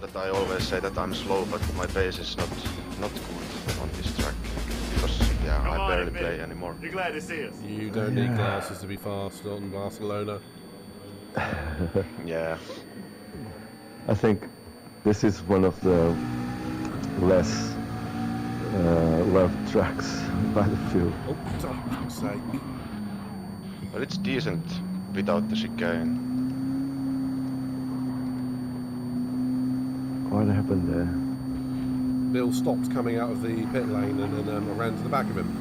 that I always say that I'm slow, but my pace is not good on this track. Because, yeah, I barely play anymore. You're glad to see us. You don't need glasses to be fast on Barcelona. Yeah. I think this is one of the less loved tracks by the few. Oh, for fuck's sake. But it's decent without the chicane. What happened there? Bill stopped coming out of the pit lane and then I ran to the back of him.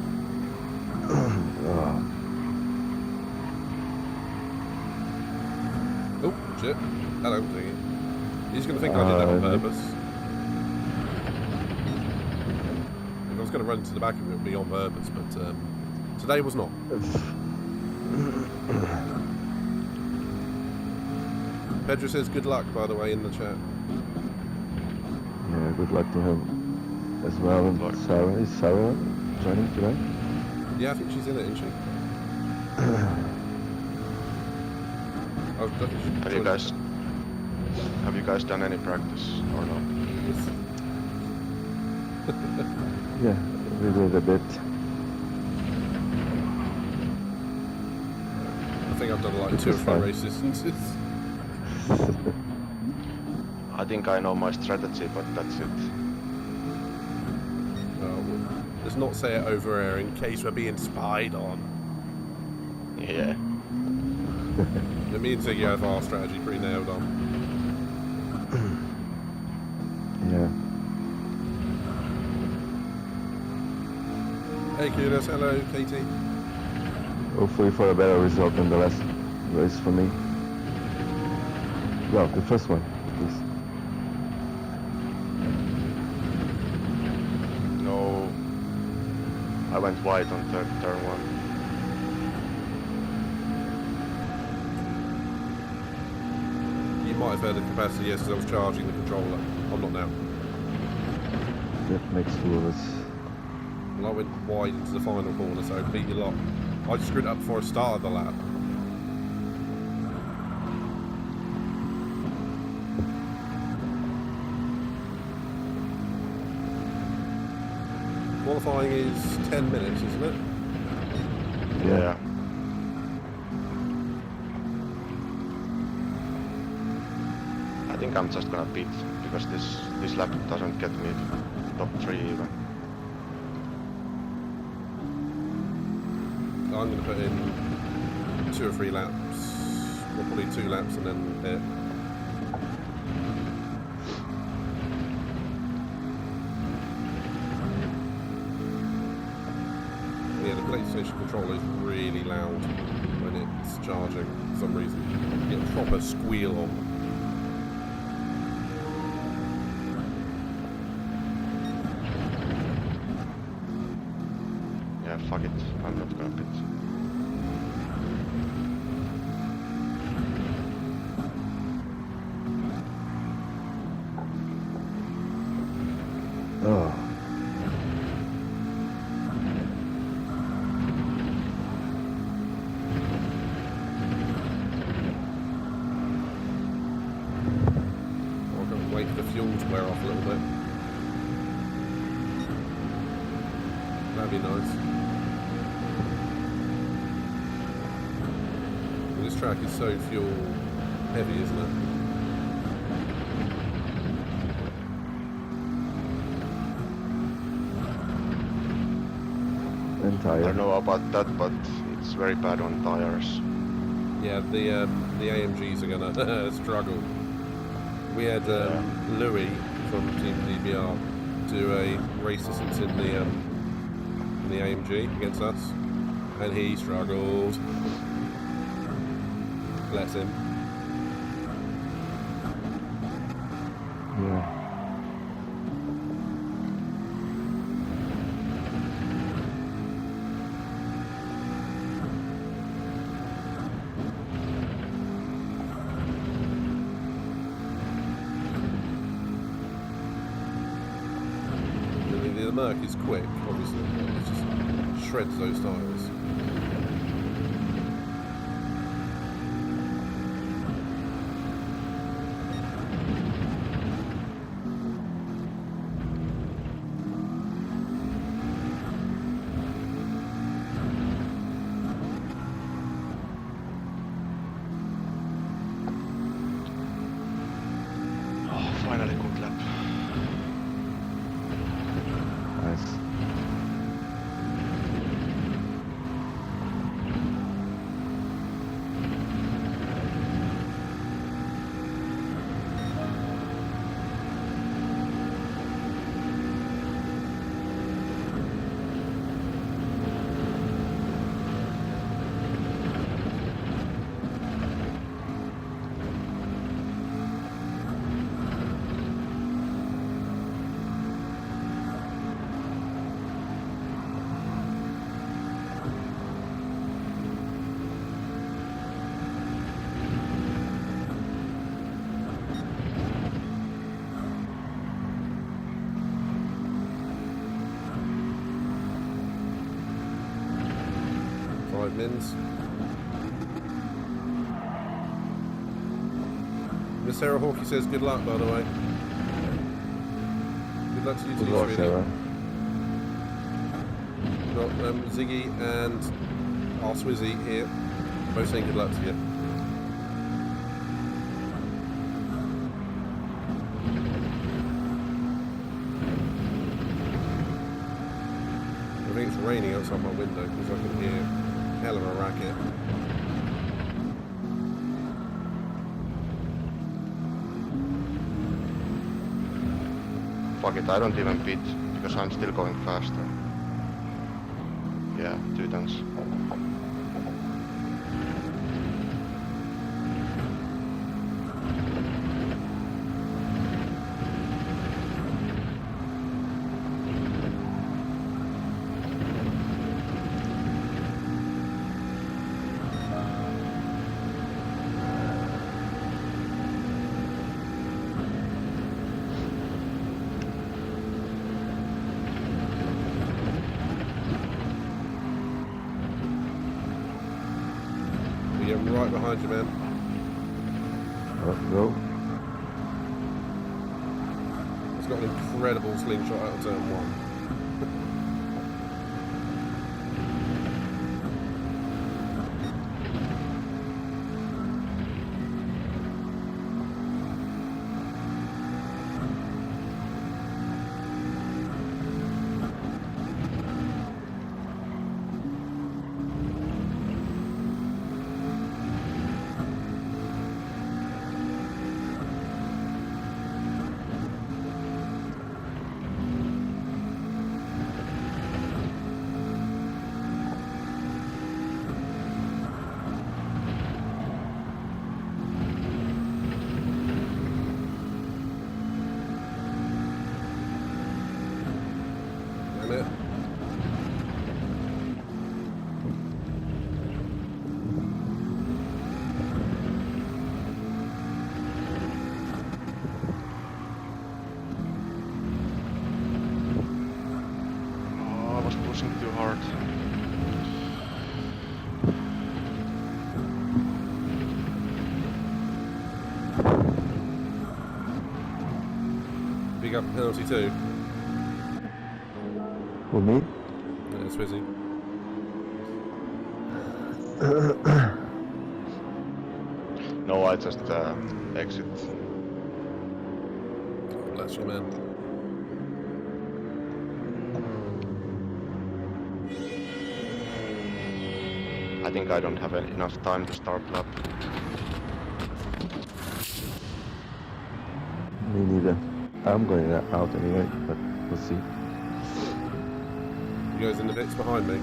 Oh, shit. Hello, thingy. He's going to think I did that on purpose. If I was going to run to the back of him, it would be on purpose, but today was not. Pedro says good luck, by the way, in the chat. Yeah, good luck to him as well. And Sarah, is Sarah joining today? Yeah, I think she's in it, isn't she? Have you guys done any practice or not? Yeah, we did a bit. I think I've done like 2 or 3 race distances. I think I know my strategy, but that's it. Let's not say it over air in case we're being spied on. Yeah. Me and Ziggy have our strategy pretty nailed on. Yeah. Hey Kudos, hello Katie. Hopefully for a better result than the last race for me. Well, the first one, at least. No. I went wide on turn 1. You might have heard the capacity, yes, because I was charging the controller. I'm not now. That makes 2 of us. Well, I went wide into the final corner, so beat you lot. I just screwed it up before I started the lap. Qualifying is 10 minutes, isn't it? Yeah. I think I'm just gonna beat because this lap doesn't get me top 3 even. I'm going to put in 2 or 3 laps, or probably 2 laps and then hit. Yeah, the PlayStation controller is really loud when it's charging for some reason. You get a proper squeal on. Yeah, fuck it. I'm not gonna pit. Oh. I'm going to wait for the fuel to wear off a little bit. That'd be nice. This track is so fuel heavy, isn't it? And I tired. don't know about that, but it's very bad on tires. Yeah, the AMGs are gonna struggle. We had Louis from Team DBR do a race distance in the AMG against us, and he struggled. Bless him. Yeah. The Merc is quick, obviously. It just shreds those tyres. 5 mins. Miss Sarah Hawkey says good luck, by the way. Good luck to you Good too, luck, sweetie. Sarah. We've got Ziggy and our Swizzy here, both saying good luck to you. I think it's raining outside my window because I can hear hell of a racket. Fuck it, I don't even pit because I'm still going faster. Yeah, 2 tons. I'm right behind you, man. Go. It's got an incredible slingshot out of turn 1. Too hard. Big up penalty too. For me? Yeah, Swizzy. No, I just exit. God bless you, man. I think I don't have enough time to start lap. Me neither. I'm going out anyway, but we'll see. You guys in the pits behind me?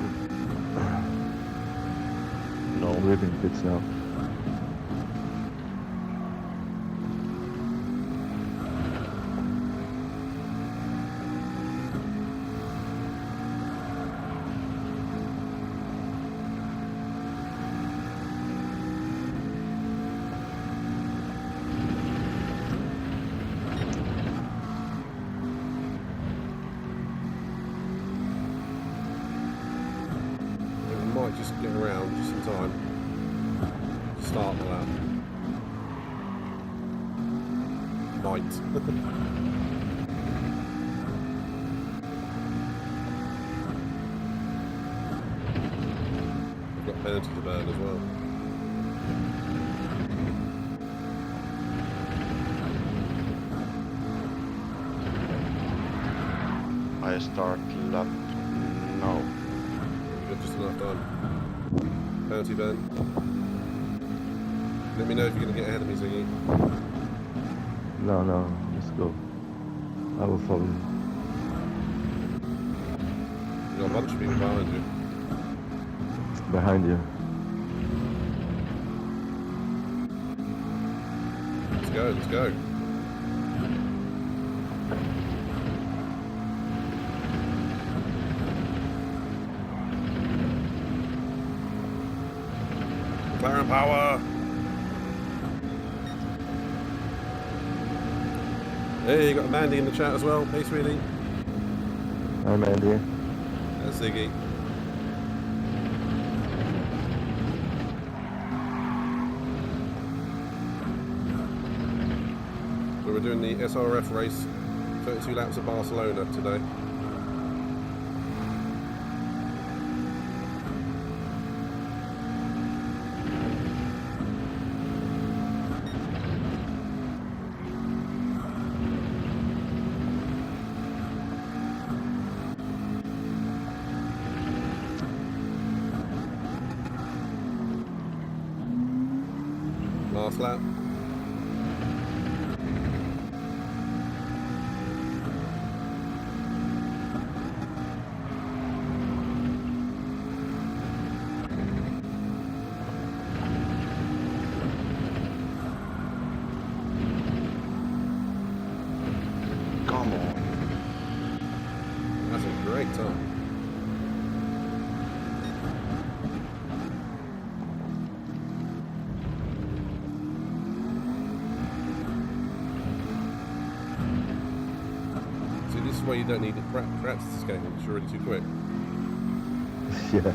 No. We're in pits now. Might just get around just in time to start the lap. Might. We've got penalty to burn as well. I start lap now. Got just enough time. Penalty burn. Let me know if you're going to get ahead of me, Ziggy. No, let's go. I will follow you. You've got a bunch of people behind you. Behind you. Let's go, let's go. McLaren power! Hey, you got Mandy in the chat as well. Hey, sweetie. I'm Andy. That's Ziggy. we're doing the SRF race, 32 laps of Barcelona today. Last lap. Come on. That's a great time. See, this is why you don't need it practice this game, because you're already too quick. Yeah.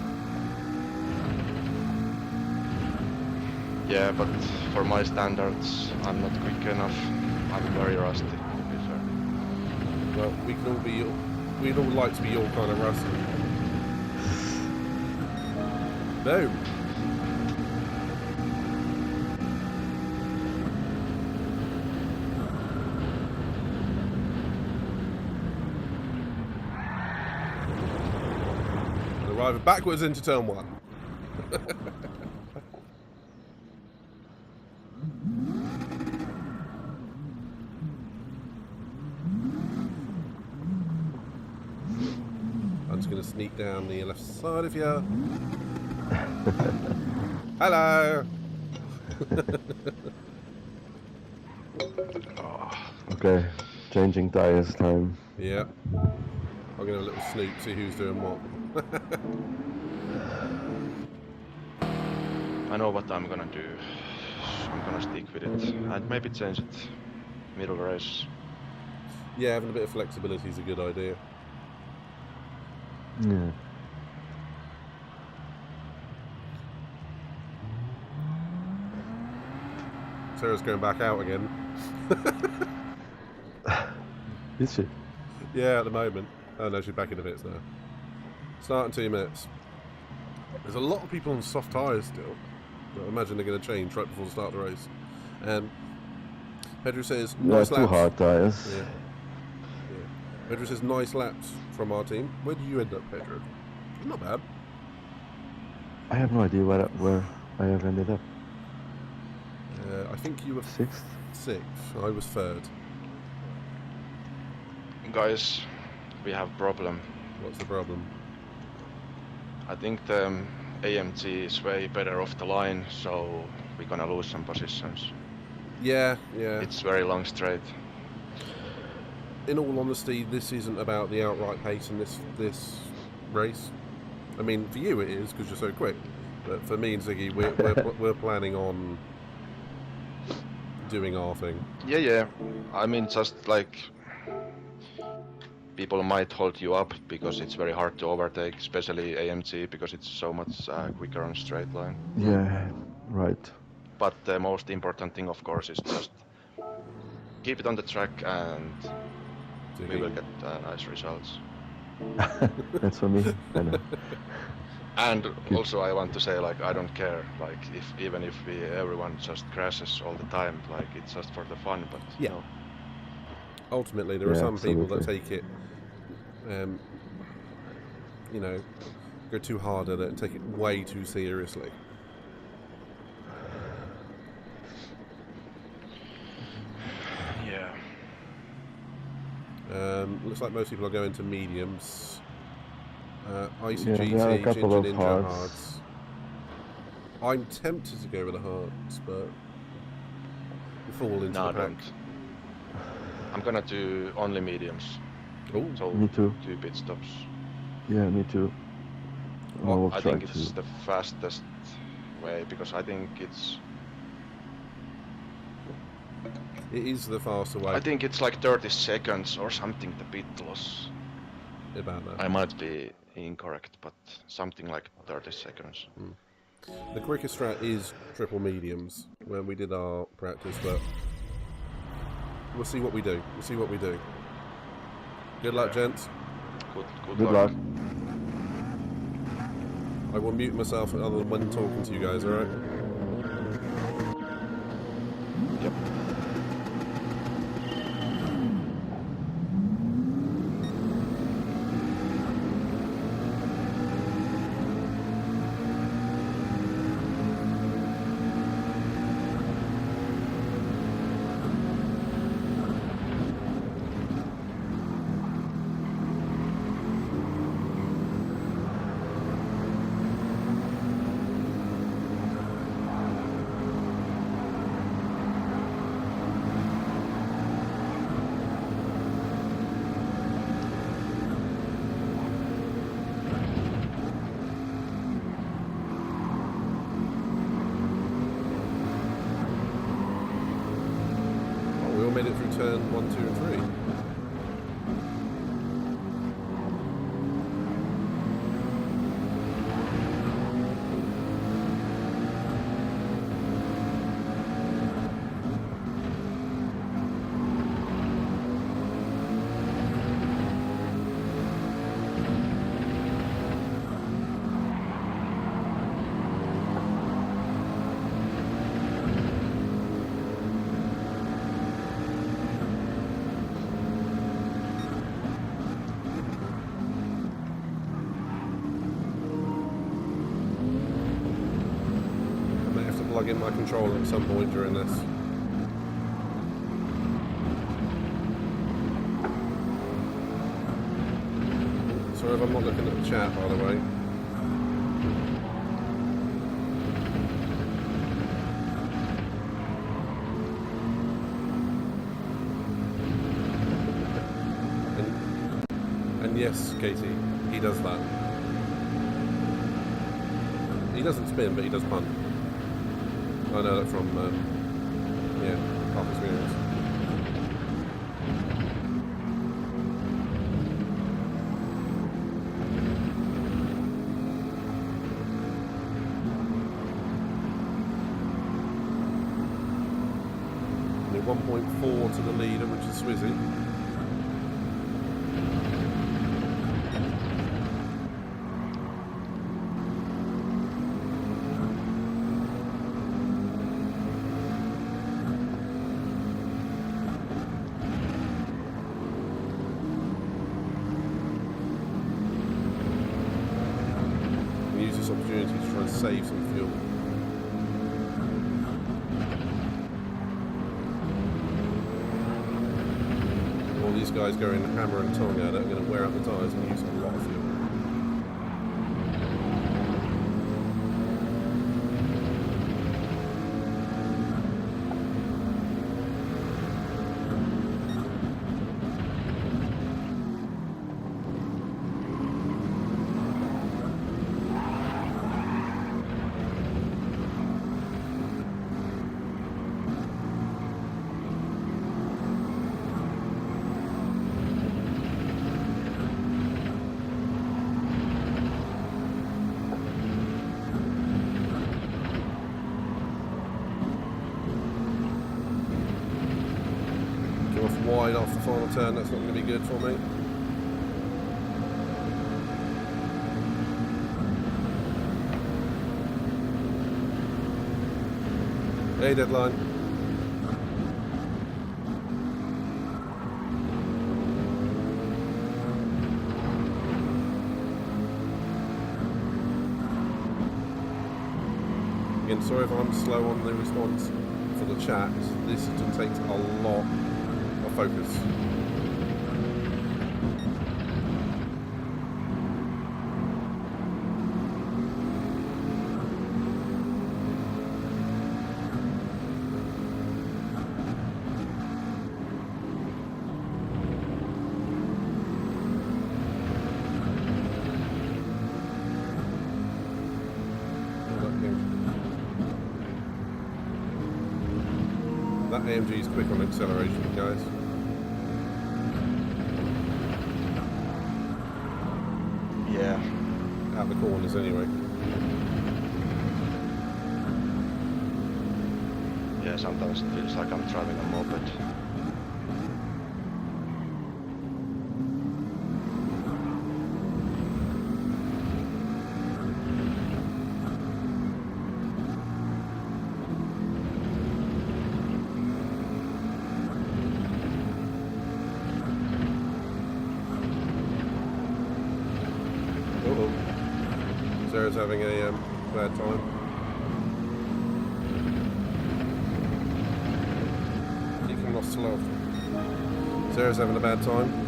Yeah, but for my standards, I'm not quick enough. I'm very rusty, to be fair. Well, we'd all like to be your kind of rusty. No. Arriving backwards into turn 1. I'm just going to sneak down the left side of you. Hello. Okay, changing tires time. Yeah. I'm going to have a little snoop, see who's doing what. I know what I'm gonna do. I'm gonna stick with it and maybe change it middle race. Yeah, having a bit of flexibility is a good idea. Yeah. Sarah's going back out again. Is she? Yeah, at the moment. Oh no, she's back in the pits now. Start in 2 minutes. There's a lot of people on soft tyres still. I imagine they're going to change right before the start of the race. And Pedro says, nice Too laps. hard tires. Yeah. Pedro says, nice laps from our team. Where did you end up, Pedro? Not bad. I have no idea where I have ended up. I think you were 6th? 6th. I was 3rd. Guys, we have problem. What's the problem? I think the AMG is way better off the line, so we're gonna lose some positions. Yeah. It's very long straight. In all honesty, this isn't about the outright pace in this race. I mean, for you it is because you're so quick. But for me and Ziggy, we're planning on doing our thing. Yeah. I mean, just like people might hold you up because it's very hard to overtake, especially AMG because it's so much quicker on straight line. Yeah, right. But the most important thing, of course, is just keep it on the track and we will get nice results. That's for me. I know. And also I want to say, like, I don't care, like, even if everyone just crashes all the time, like, it's just for the fun, but Yeah. no. Ultimately, there are some people that take it, go too hard at it and take it way too seriously. Yeah. Looks like most people are going to mediums. ICGT, Yeah, there are a couple Ginger of Ninja hards. hards. I'm tempted to go with the hards, but we fall into No, the pack. don't. I'm gonna do only mediums. Oh, So Me too. 2 pit stops. Yeah, me too. I will I try think it's to. the fastest way because I think it's. it is the faster way. I think it's like 30 seconds or something, the pit loss. About that. I might be incorrect, but something like 30 seconds. The quickest strat is triple mediums when we did our practice, but We'll see what we do. We'll see what we do. Good luck, gents. Good Good luck. luck. I will mute myself other than when talking to you guys, alright? Yep. We all made it through turn 1, 2 and 3. Plug in my controller at some point during this. Sorry if I'm not looking at the chat, by the way. And yes, Katie, he does that. He doesn't spin, but he does punt. I know that from, yeah, past experience. Only 1.4 to the leader, which is Swizzy. Opportunity to try and save some fuel. All these guys going hammer and tongue at it are going to wear out the tyres and use a lot of fuel. Wide off the final turn, that's not going to be good for me. Hey, Deadline. Again, sorry if I'm slow on the response for the chat. This just takes a lot focus. That AMG is quick on acceleration, guys. Yeah. Out the corners anyway. Yeah, sometimes it feels like I'm driving a moped. Uh-oh. Sarah's having a bad time. Deacon lost to love. Sarah's having a bad time.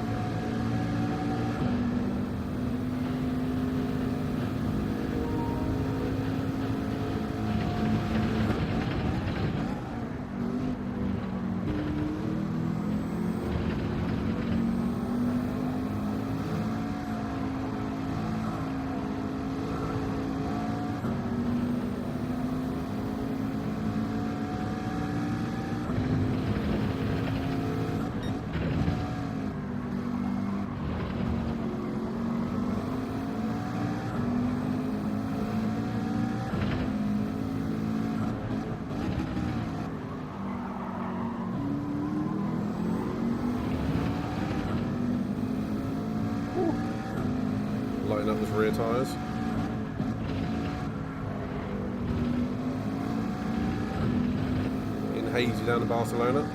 Lighting up his rear tyres. Getting hazy down in Barcelona.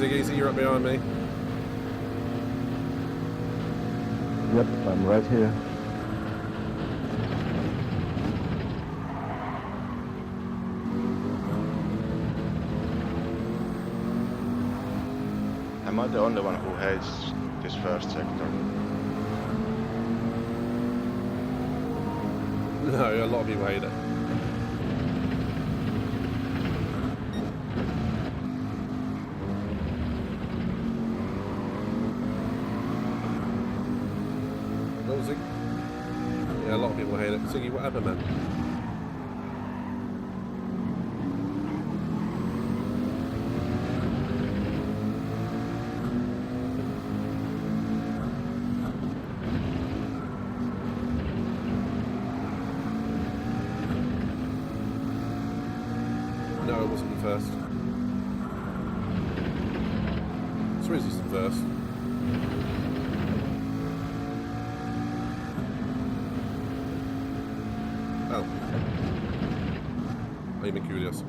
Easy, you're up behind me. Yep, I'm right here. Am I the only one who hates this first sector? No, a lot of people hate it. Yeah, a lot of people hate it. Ziggy, what happened, man? No, it wasn't the first. Swizzy's the first. Oh. I'm curious.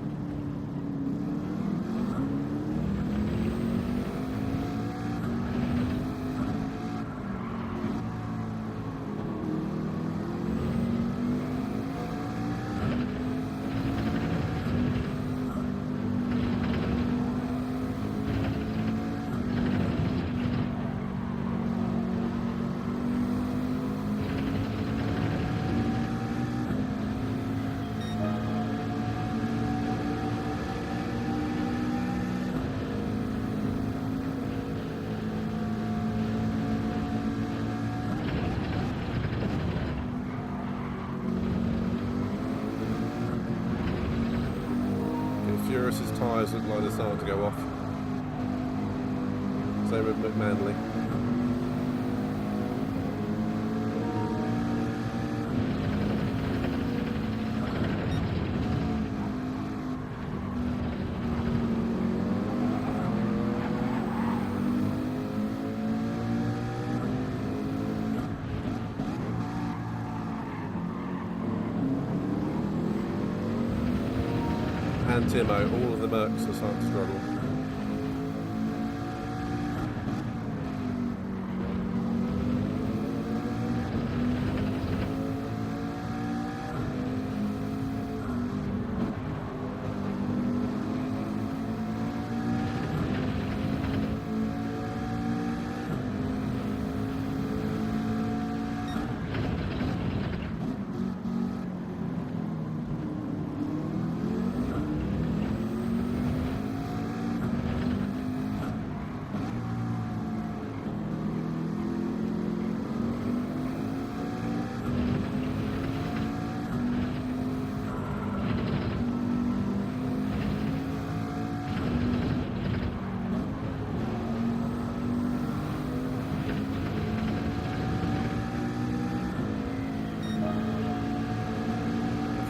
Furious's tyres look like they're starting to go off. Same with McManley. And Timo, all of the Mercs are starting to struggle.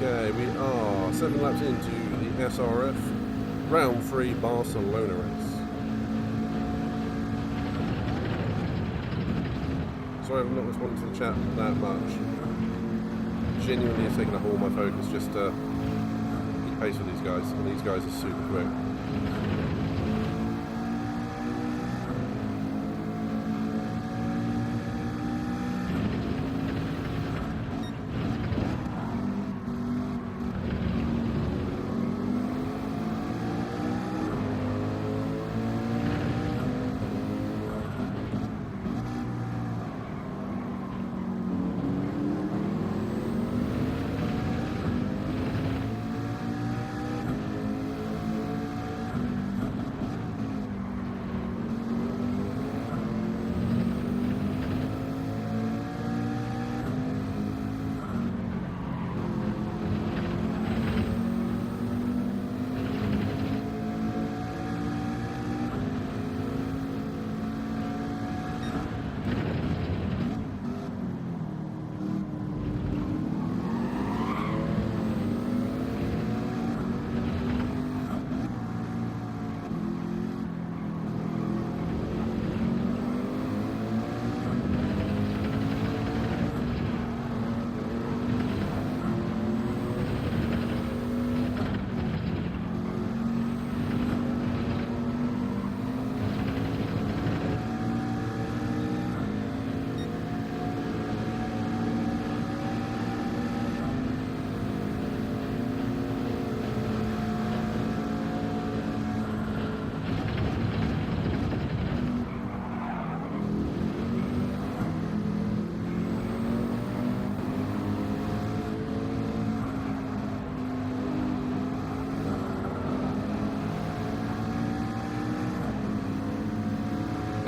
Okay, we are 7 laps into the SRF Round 3 Barcelona race. Sorry I've not responded to the chat that much. Genuinely it's taken up all my focus just to keep pace with these guys, and these guys are super quick.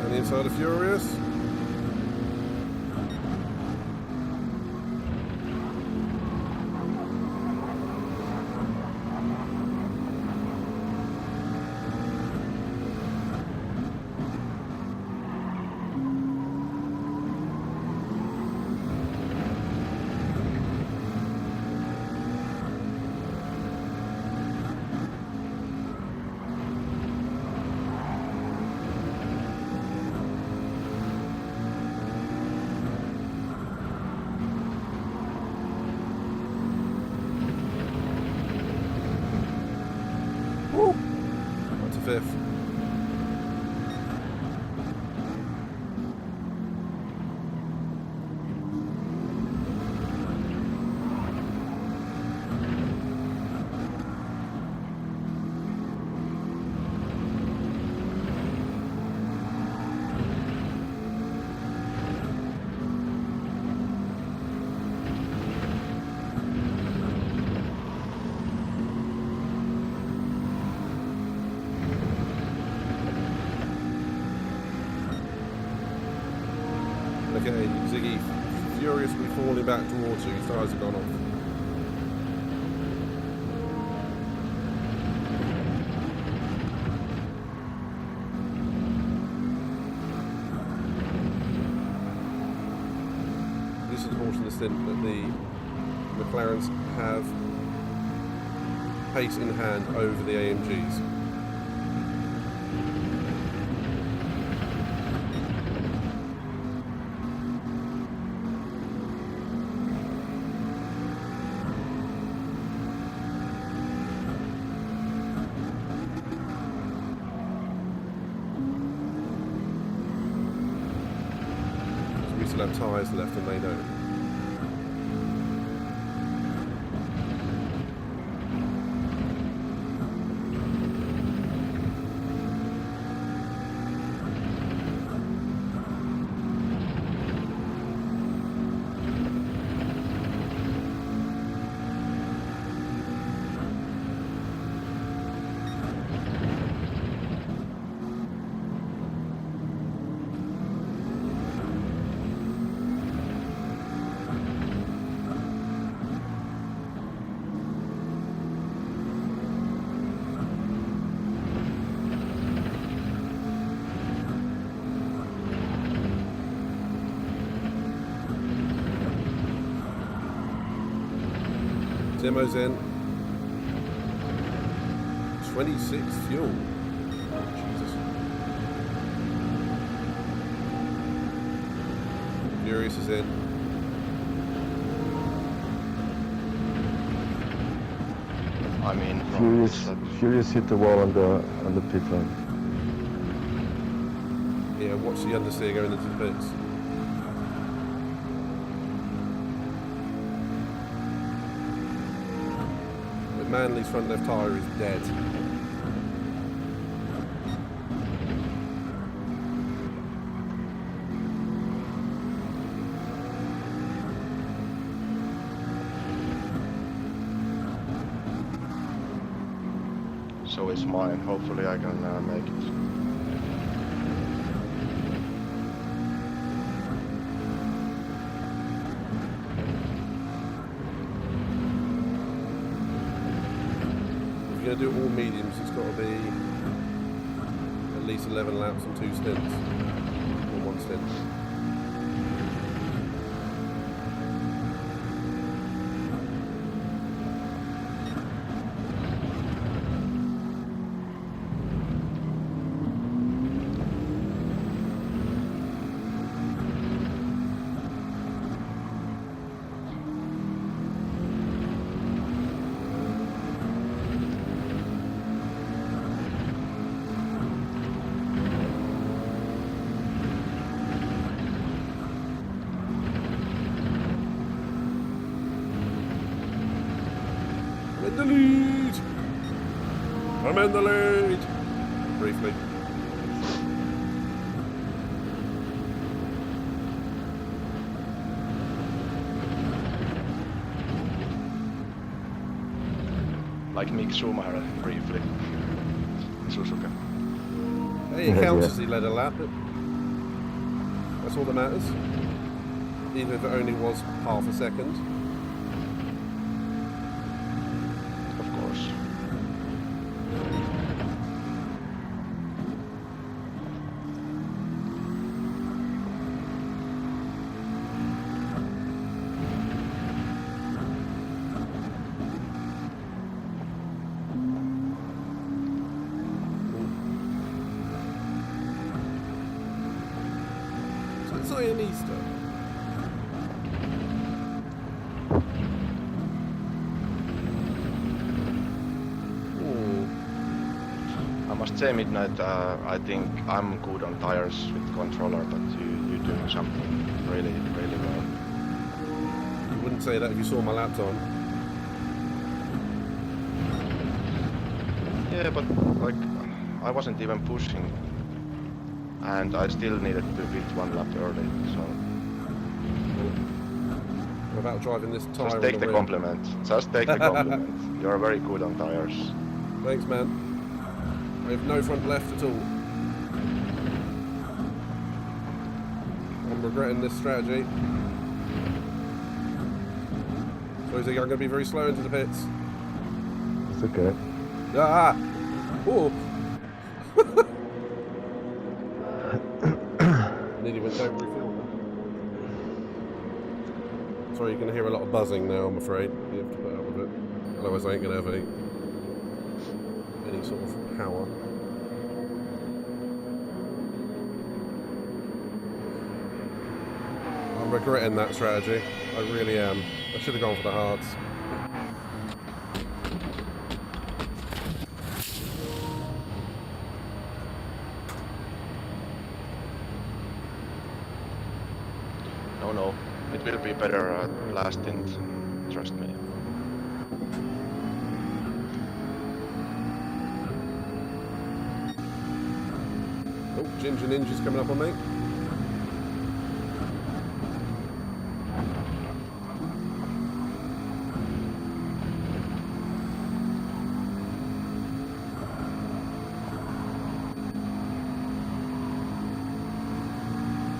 Inside of Furious. Fifth. Okay, Ziggy furiously falling back towards you. His tyres have gone off. This is unfortunate stint that the McLarens have pace in hand over the AMGs. Have tyres left and they don't. Simo's in. 26 fuel. Jesus. Furious is in. I mean, from this lap. Furious hit the wall on the pit lane. Yeah, watch the understeer going into the pits. But Manley's front left tyre is dead. So is mine. Hopefully I can make it. If you're going to do all mediums, it's got to be at least 11 laps and 2 stints. Or 1 stint. I'm in the lead! I'm in the lead! Briefly. Like Mick Schumacher, briefly. Suzuka. Hey, it counts as he led a lap. That's all that matters. Even if it only was half a second. Of course. So it's Easter. I must say, Midnight, I think I'm good on tires with controller, but you're doing something really, really well. You wouldn't say that if you saw my lap time. Yeah, but like I wasn't even pushing, and I still needed to pit 1 lap early. So I'm about driving this tyre. just take the compliment. Just take the compliment. You're very good on tires. Thanks, man. I have no front left at all. I'm regretting this strategy. So I'm going to be very slow into the pits. It's okay. Ah! Oh! Nearly went over refill. Sorry, you're going to hear a lot of buzzing now, I'm afraid. You have to put up with it. Otherwise I ain't going to have any sort of power. I'm regretting that strategy. I really am. I should have gone for the hards. No, it will be better last stint. Trust me. Oh, Ginger Ninja's coming up on me.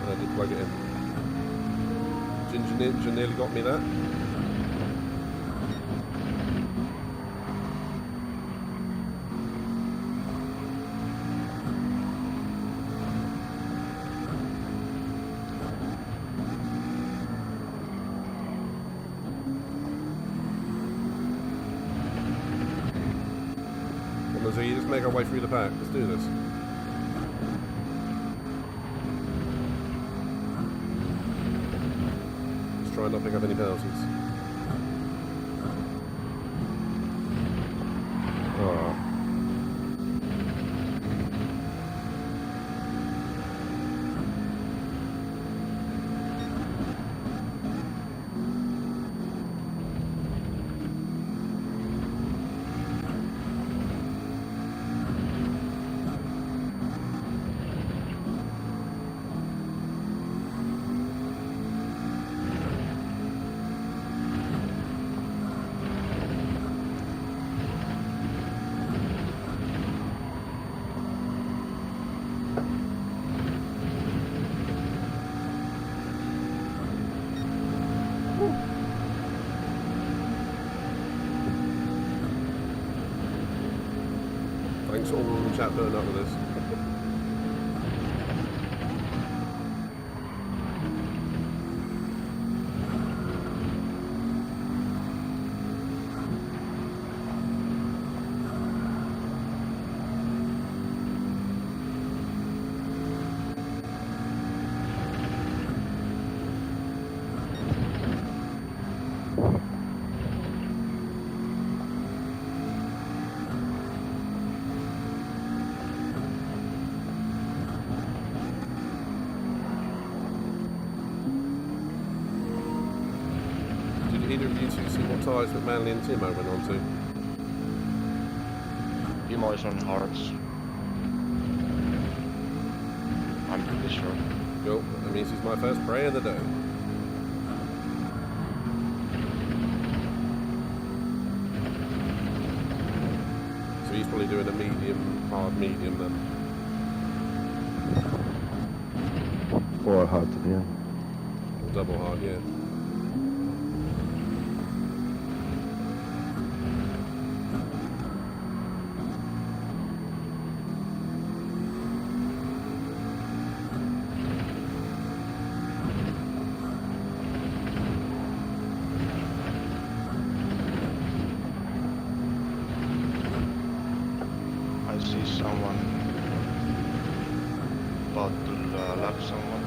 And I did plug it in. Ginger Ninja nearly got me that. So you just make our way through the pack. Let's do this. Let's try and not pick up any penalties. Oh. Thanks all in the chat putting up with this. Either of you two see what tyres that Manley and Timo went on to? Timo is on hards. I'm pretty sure. Cool, that means he's my first prey of the day. So he's probably doing a medium, hard medium then. Or hard to be in. Or double hard, yeah. I see someone about to lap someone.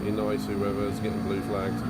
Be nice whoever's getting blue flagged.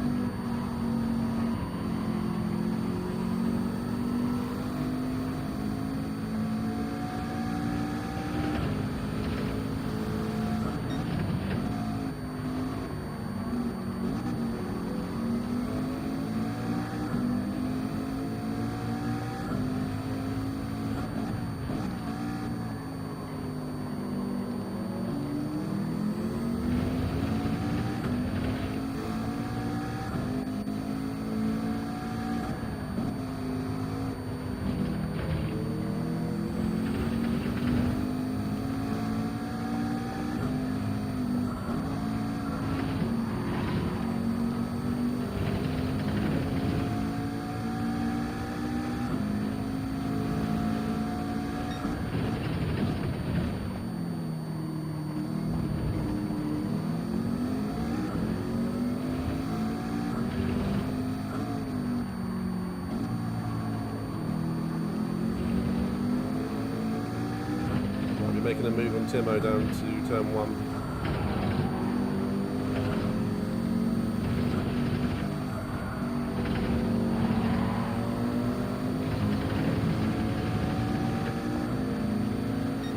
Making a move on Timo down to turn 1.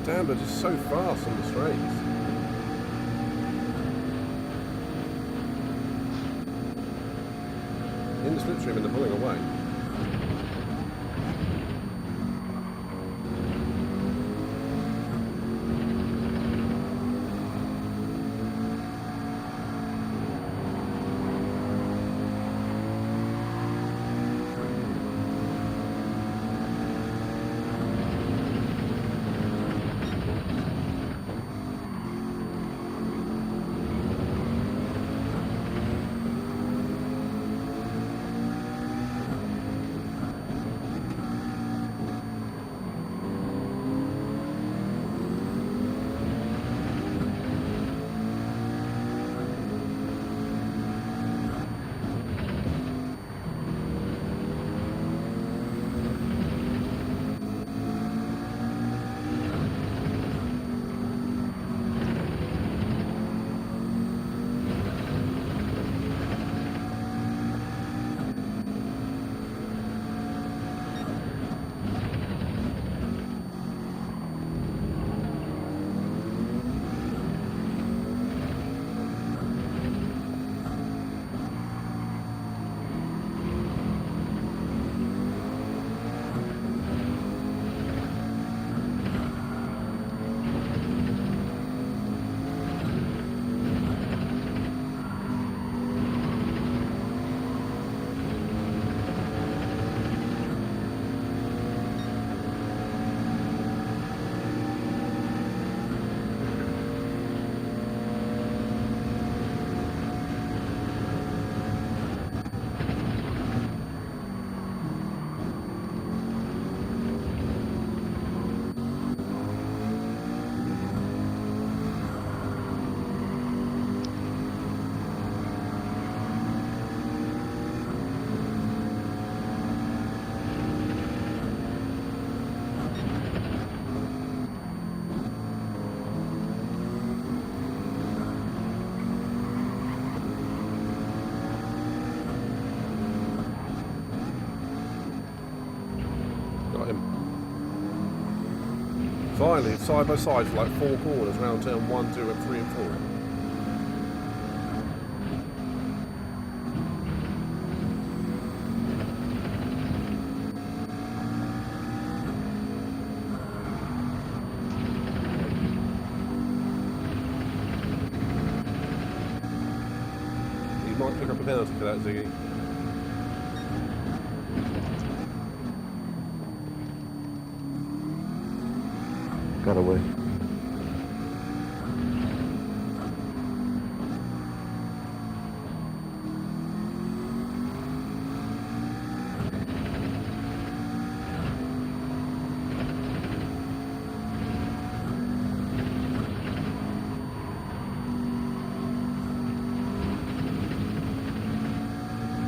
Damn, but it's so fast on the straights. In the slipstream and they're pulling away. apparently it's side by side for like 4 corners, round turn 1, 2, and 3 and 4. You might pick up a penalty for that, Ziggy. Got away.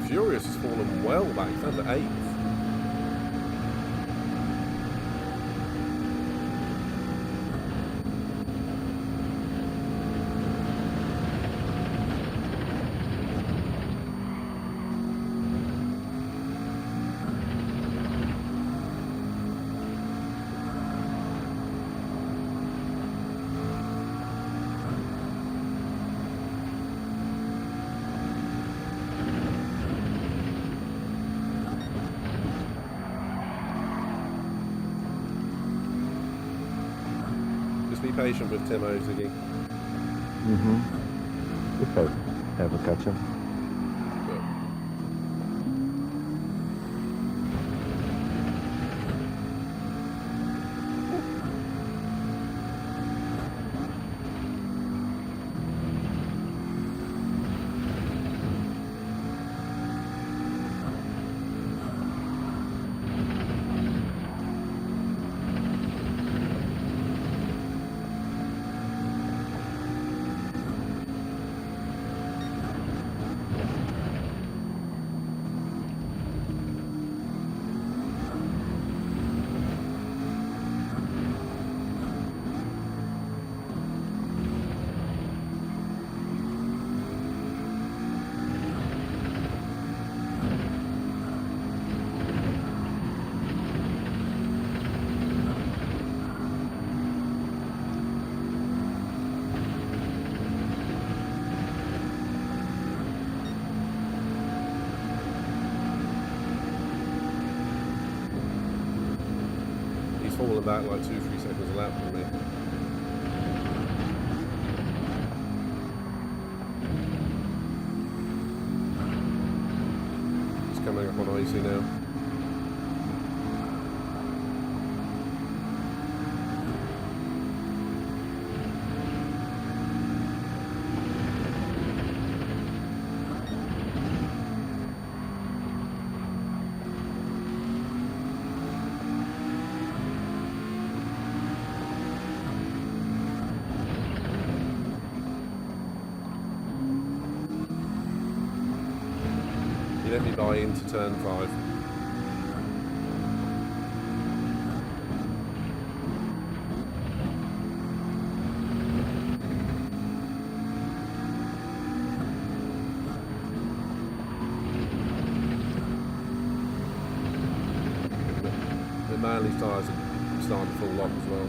Furious has fallen well back, down to 8th. Be patient with Timo, Ziggy. If I ever catch him. Falling back like 2-3 seconds a lap from me. It's coming up on icy now. Let me buy into turn 5. The Manly's tyres are starting to fall off as well.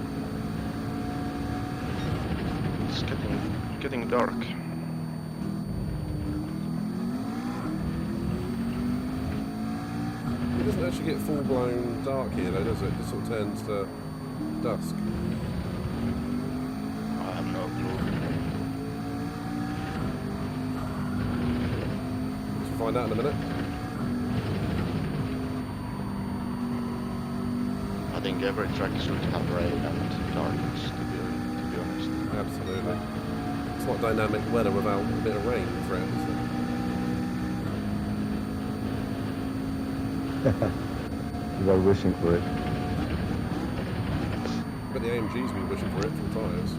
It's getting dark. It doesn't actually get full-blown dark here though, does it? It just sort of turns to dusk. I have no clue. We'll find out in a minute. I think every track should have rain and darkness, to be honest. Absolutely. It's not dynamic weather without a bit of rain throughout, is it? You are wishing for it. But the AMG's been wishing for it for the tyres.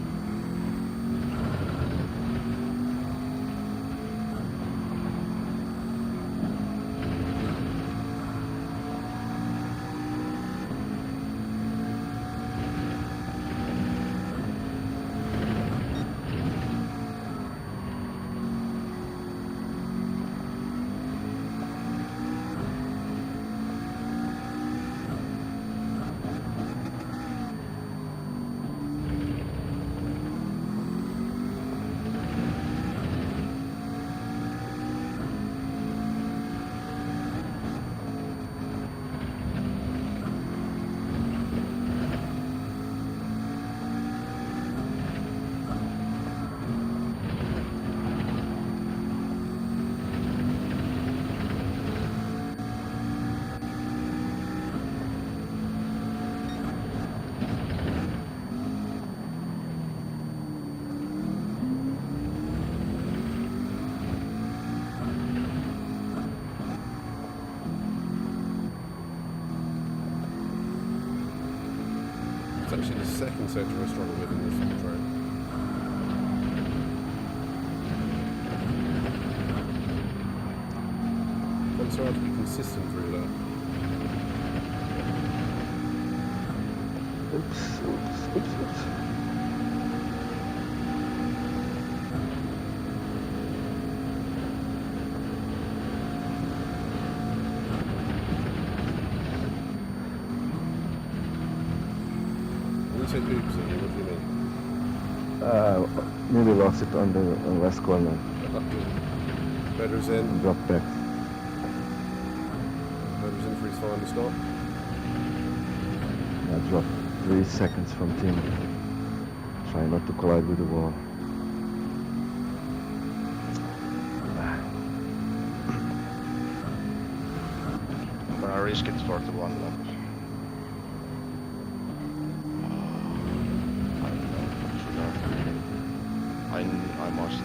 second sector I struggle with in this track. I'm so hard to be consistent through that. Oops. When you say oops at you, what do you mean? Nearly lost it on the last corner. Vedder's in. Drop back. Vedder's in for his final stop. I dropped 3 seconds from team. Try not to collide with the wall. I'm gonna risk it for the one lap. I don't know what should I must.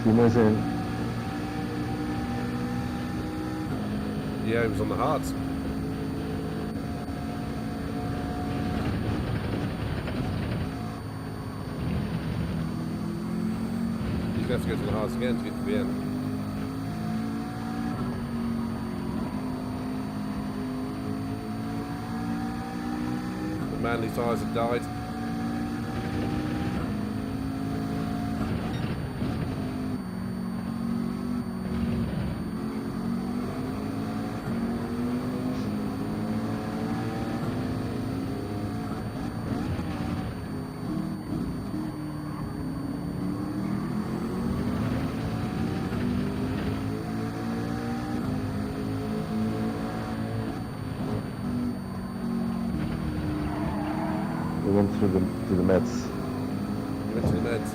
Timo's in. Yeah, he was on the hards. He's going to have to go to the hards again to get to the end. The Manly tyres have died. We went through to the Mets. Went to the meds.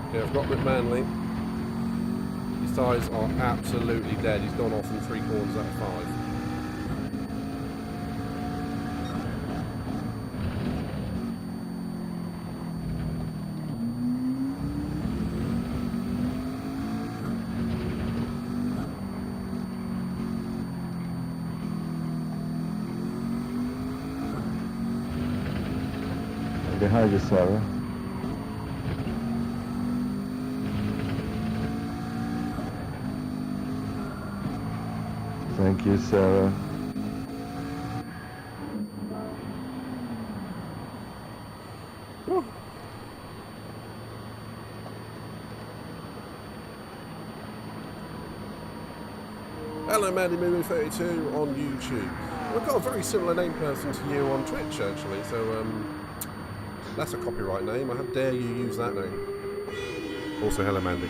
Okay, I've got McManley. His tyres are absolutely dead. He's gone off in 3 corners out of 5. Behind you, Sarah. Thank you, Sarah. Hello, Mandy Moo 32 on YouTube. We've got a very similar name person to you on Twitch, actually, so that's a copyright name. How dare you use that name? Also, hello, Mandy.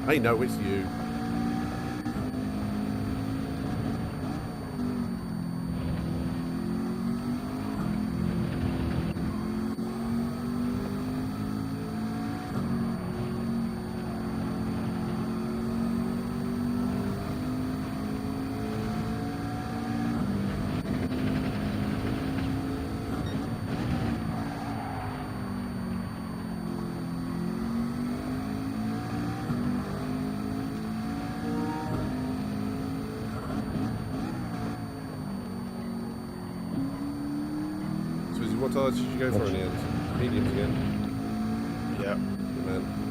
I know it's you. what tyres did you go for in the end? Mediums again? Yeah. Good man.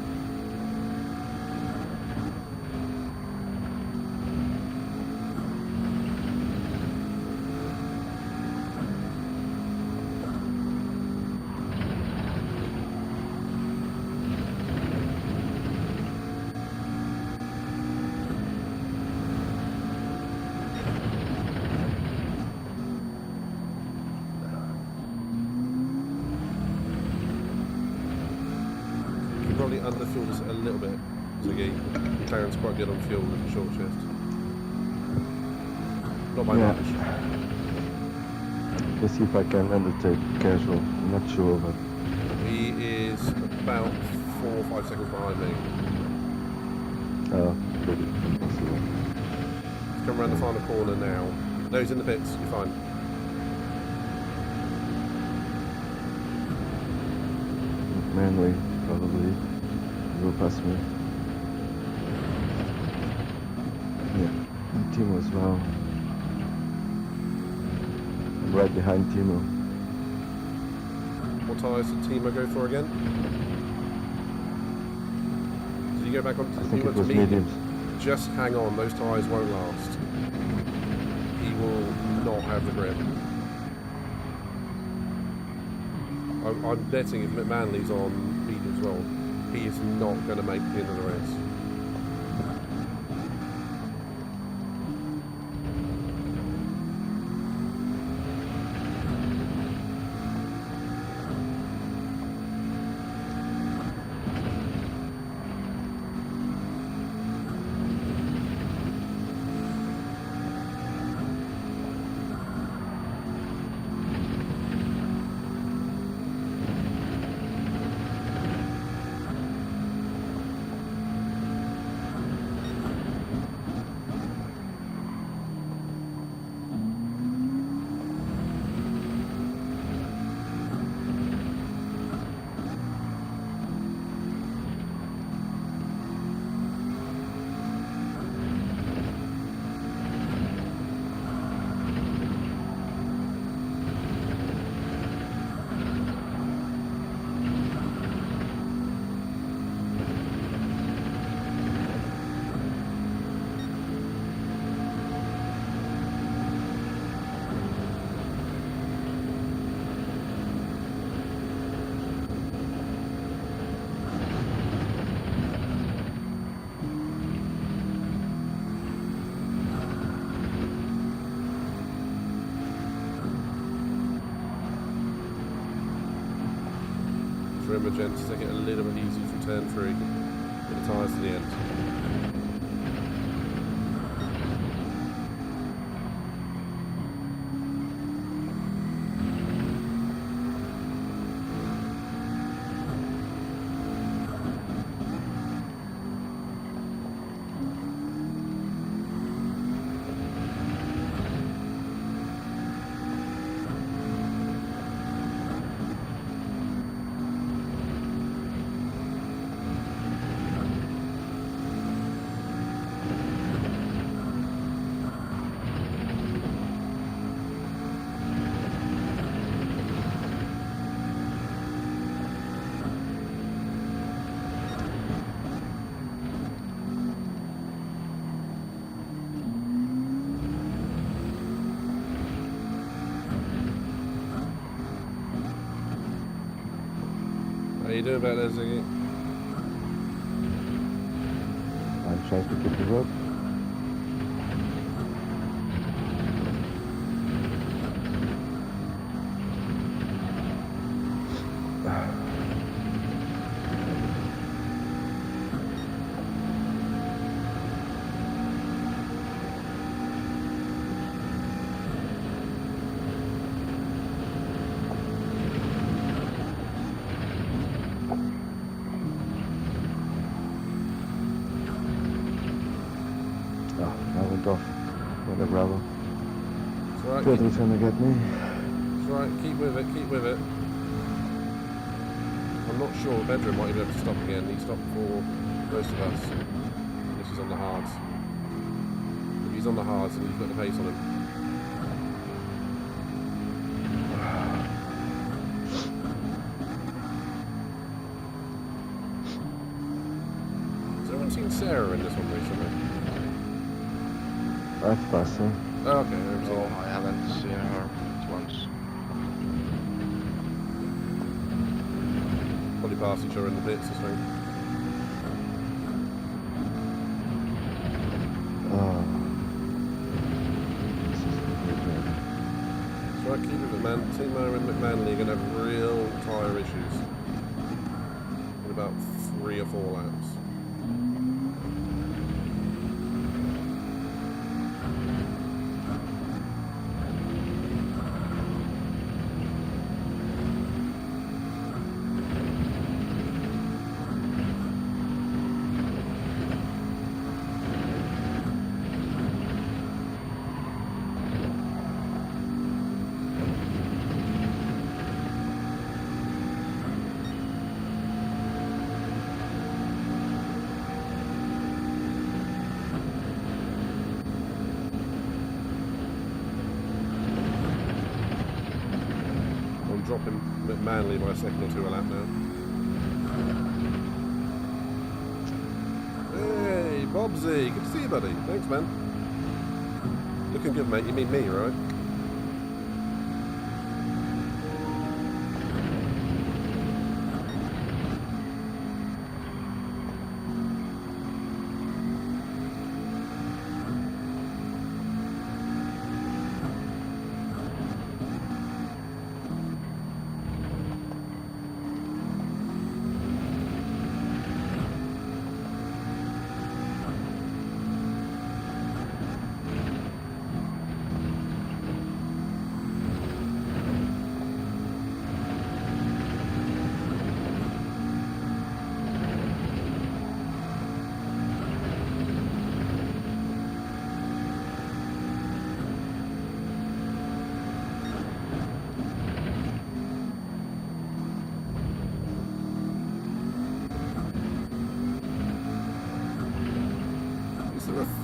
Probably underfuel us a little bit, Ziggy. McLaren's quite good on fuel with a short shift. Not by much. Let's see if I can undertake casual. I'm not sure, but He is about 4 or 5 seconds behind me. pretty impossible. He's come around the final corner now. No, he's in the pits. You're fine. Manly, probably. Will pass me. Yeah. Timo as well. I'm right behind Timo. What tyres did Timo go for again? Did you go back on I to think you it went to was mediums? mediums. Just hang on, those tyres won't last. He will not have the grip. I'm betting if McManley's on mediums well, he is not going to make the end of the race. Remember, gents, take it a little bit easy from turn 3. Get the tyres to the end. How you doing about that, Ziggy? I'm trying to keep the rope. Off with a Bravo. It's alright. Pedro's gonna get me. It's alright. Keep with it. Keep with it. I'm not sure. Pedro might even have to stop again. He stopped for most of us. This is on the hards. If he's on the hards, then he's got the pace on him. seen Sarah in this one recently? I pass her. Oh, okay, I've seen No, her. I haven't seen her once. Probably passed each other in the pits, I think. Oh. This is really bad. So I keep it, man. Timo and McManley are going to have real tyre issues in about 3 or 4 laps. Dropping McManley by a second or 2 a lap now. Hey, Bobsy, good to see you, buddy. Thanks, man. Looking good, mate. You mean me, right?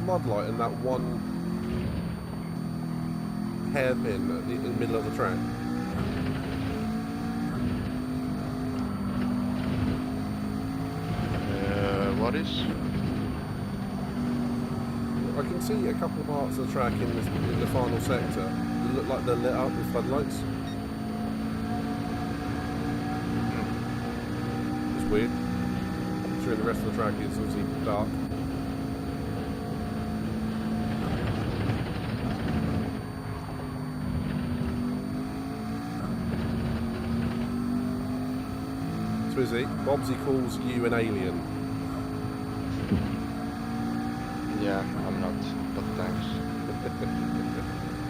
Floodlight in that one hairpin in the middle of the track. What is? I can see a couple of parts of the track in the final sector that look like they're lit up with floodlights. It's weird. I'm sure the rest of the track is obviously dark. Swizzy, Bobsy calls you an alien. Yeah, I'm not, but thanks.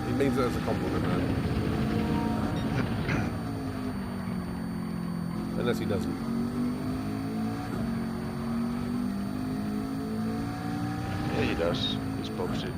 He means it as a compliment, man. Unless he doesn't. Yeah, he does. He's Bobsy.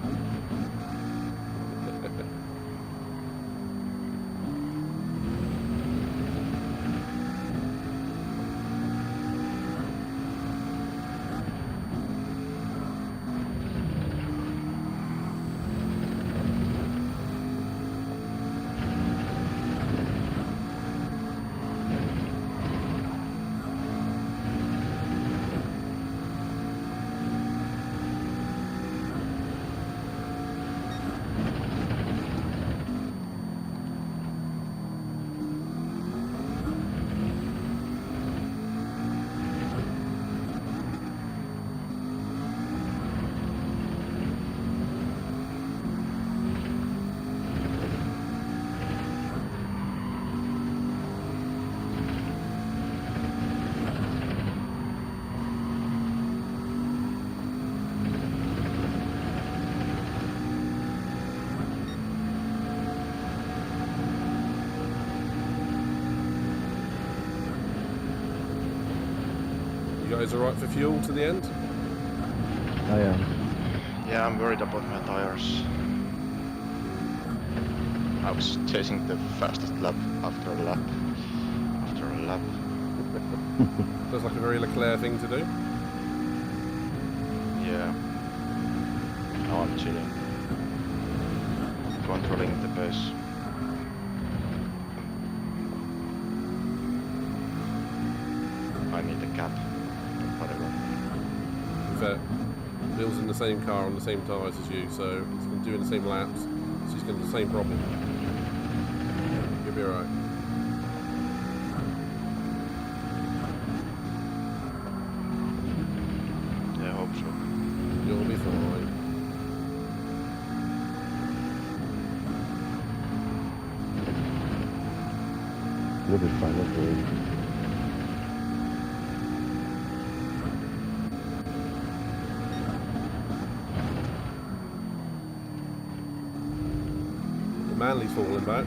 You guys alright for fuel to the end? I am. Yeah, I'm worried about my tires. I was chasing the fastest lap after a lap. After a lap. Sounds like a very Leclerc thing to do. Yeah. Now I'm chilling. Controlling the pace. I need a cap. Whatever. fair, Bill's in the same car on the same tyres as you, so he's doing the same laps, so he's going to have the same problem. You'll be alright. Yeah, I hope so. You'll be fine. You'll be fine, don't worry. The Manly's falling back.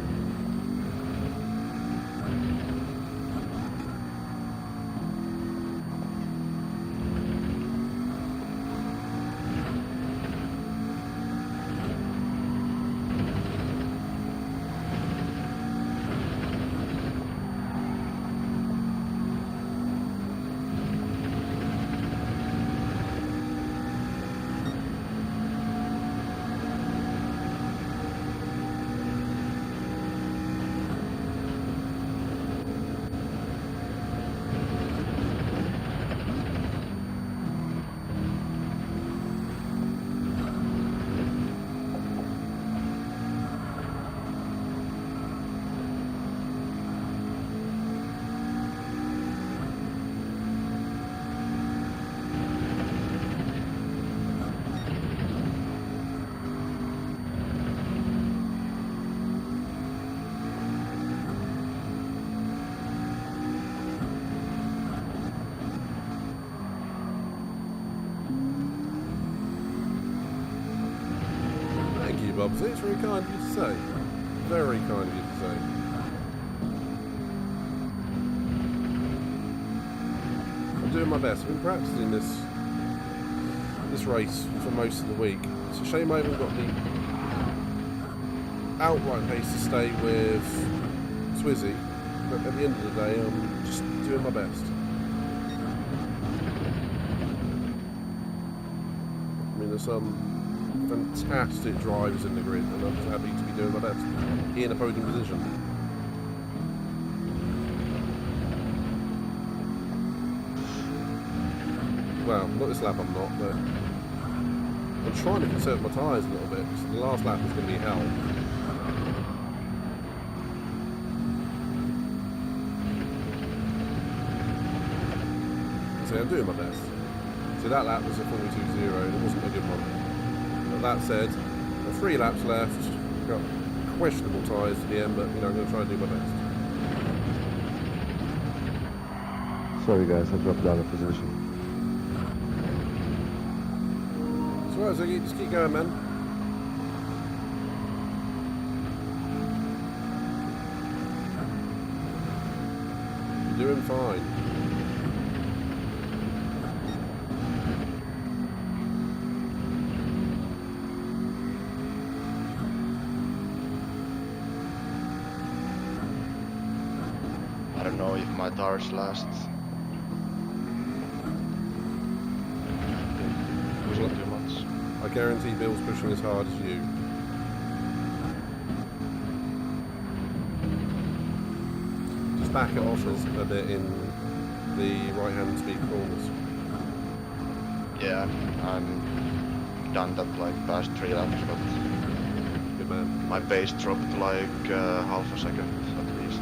Bubs, it's very kind of you to say. Very kind of you to say. I'm doing my best. I've been practicing this race for most of the week. It's a shame I haven't got the outright pace to stay with Swizzy, but at the end of the day, I'm just doing my best. I mean, there's some fantastic drivers in the grid, and I'm just happy to be doing my best in a podium position. Well, not this lap I'm not, but I'm trying to conserve my tyres a little bit, because the last lap is going to be hell. So I'm doing my best. So that lap was a 42.0, and it wasn't a good one. That said, 3 laps left, got questionable tyres to the end, but you know, I'm going to try and do my best. Sorry guys, I dropped down a position. So right, Ziggy, just keep going, man. You're doing fine. I don't know if my tires last. Not too much. I guarantee Bill's pushing as hard as you. Just back it off a bit in the right-hand speed corners. Yeah, I'm done that like past 3 laps, but Good man. my pace dropped like half a second at least.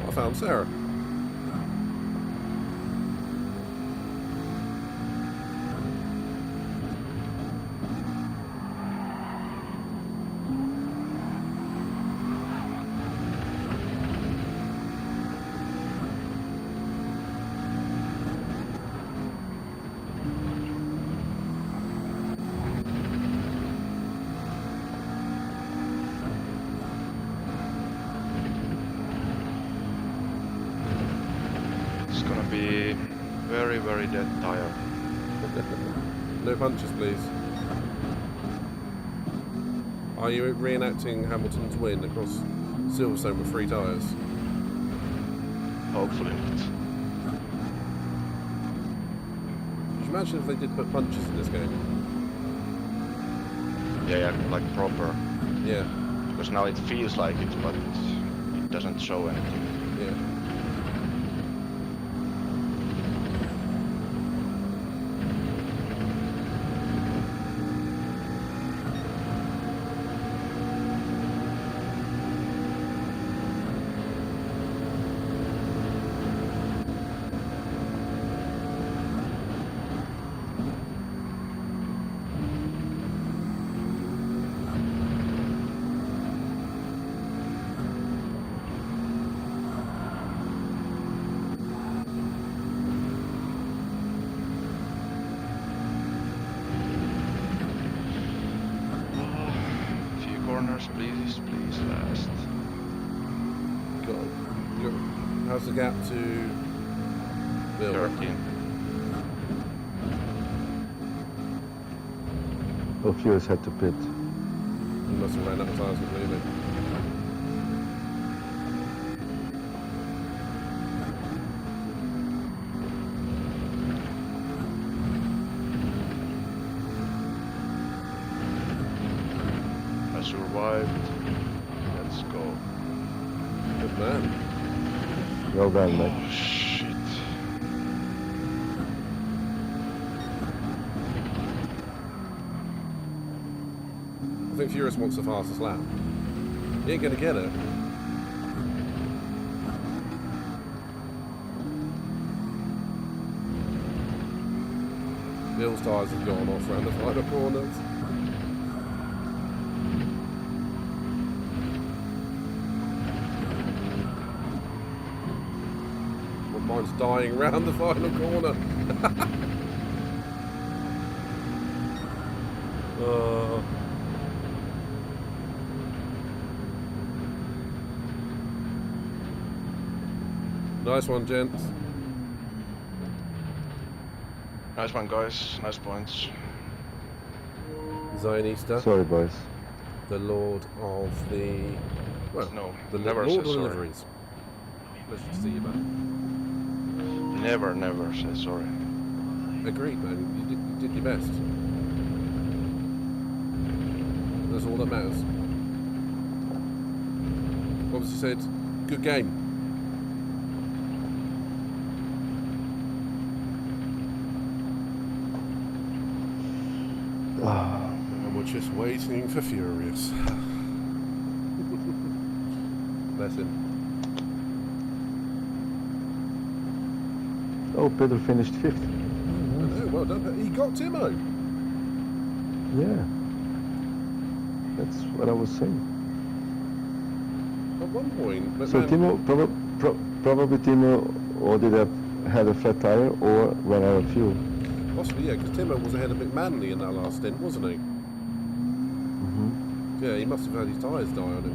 I found Sarah. Very, very dead tire. No punches, please. Are you reenacting Hamilton's win across Silverstone with 3 tyres? Hopefully not. Could you imagine if they did put punches in this game? Yeah, like proper. Yeah. Because now it feels like it, but it doesn't show anything. Yeah. Few corners, please, please, last. How's the gap to Bill? 13. A few has had to pit. You must have ran out of tyres completely. I survived. Let's go. Good man. Well done, mate. Oh shit. I think Furious wants the fastest lap. He ain't gonna get it. Bill's tyres have gone off around the final corners. Well, mine's dying round the final corner. Nice one, gents. Nice one, guys. Nice points. Zionista, Sorry, boys. the Lord of the... Well, No, the never Lord of say the sorry. Deliveries. Pleasure to see you, man. Never say sorry. Agreed, man. You did your best. That's all that matters. Obviously said, good game. And we're just waiting for Furious. Bless him. Oh, Peter finished 5th. I know, well done. He got Timo. Yeah. That's what I was saying. At one point. But So man, Timo, probably Timo or did have had a flat tire or ran out of fuel. possibly, yeah, because Timo was ahead of McManley in that last stint, wasn't he? Mm-hmm. Yeah, he must have had his tyres die on him.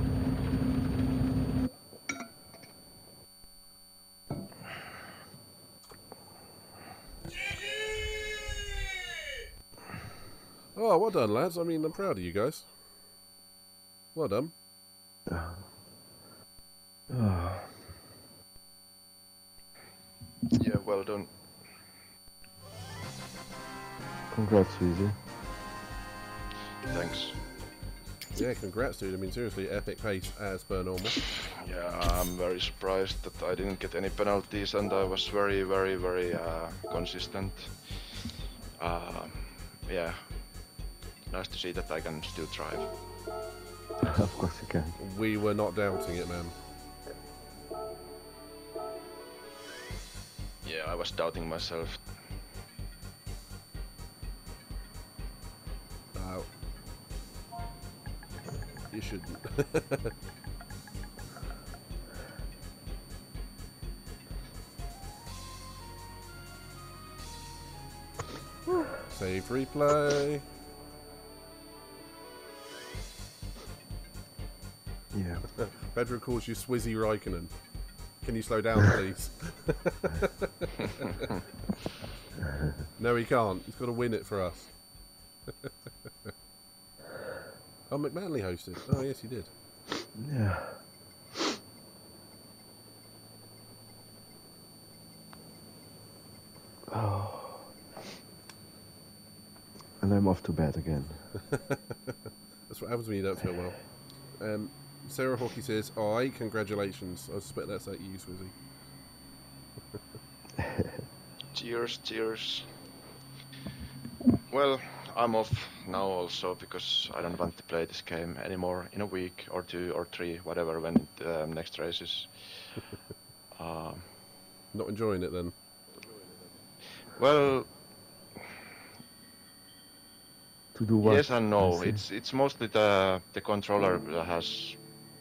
Oh, well done, lads. I mean, I'm proud of you guys. Well done. Yeah, well done. Congrats, Weezy. Thanks. Yeah, congrats, dude. I mean, seriously, epic pace as per normal. Yeah, I'm very surprised that I didn't get any penalties and I was very, very, very consistent. Yeah, nice to see that I can still drive. Of course you can. We were not doubting it, man. Yeah, I was doubting myself. You shouldn't. Save replay. Yeah. Pedro calls you Swizzy Raikkonen. Can you slow down, please? No, he can't. He's got to win it for us. Oh, McManley hosted. Oh, yes, he did. Yeah. Oh. And I'm off to bed again. That's what happens when you don't feel well. Sarah Hawkey says, "Aye, congratulations." I suspect that's at you, Swizzy. Cheers, cheers. Well, I'm off now also because I don't want to play this game anymore in a week or 2 or 3, whatever, when the next race is. Not enjoying it then? Well, To do what? yes and no. I see. It's mostly the controller that has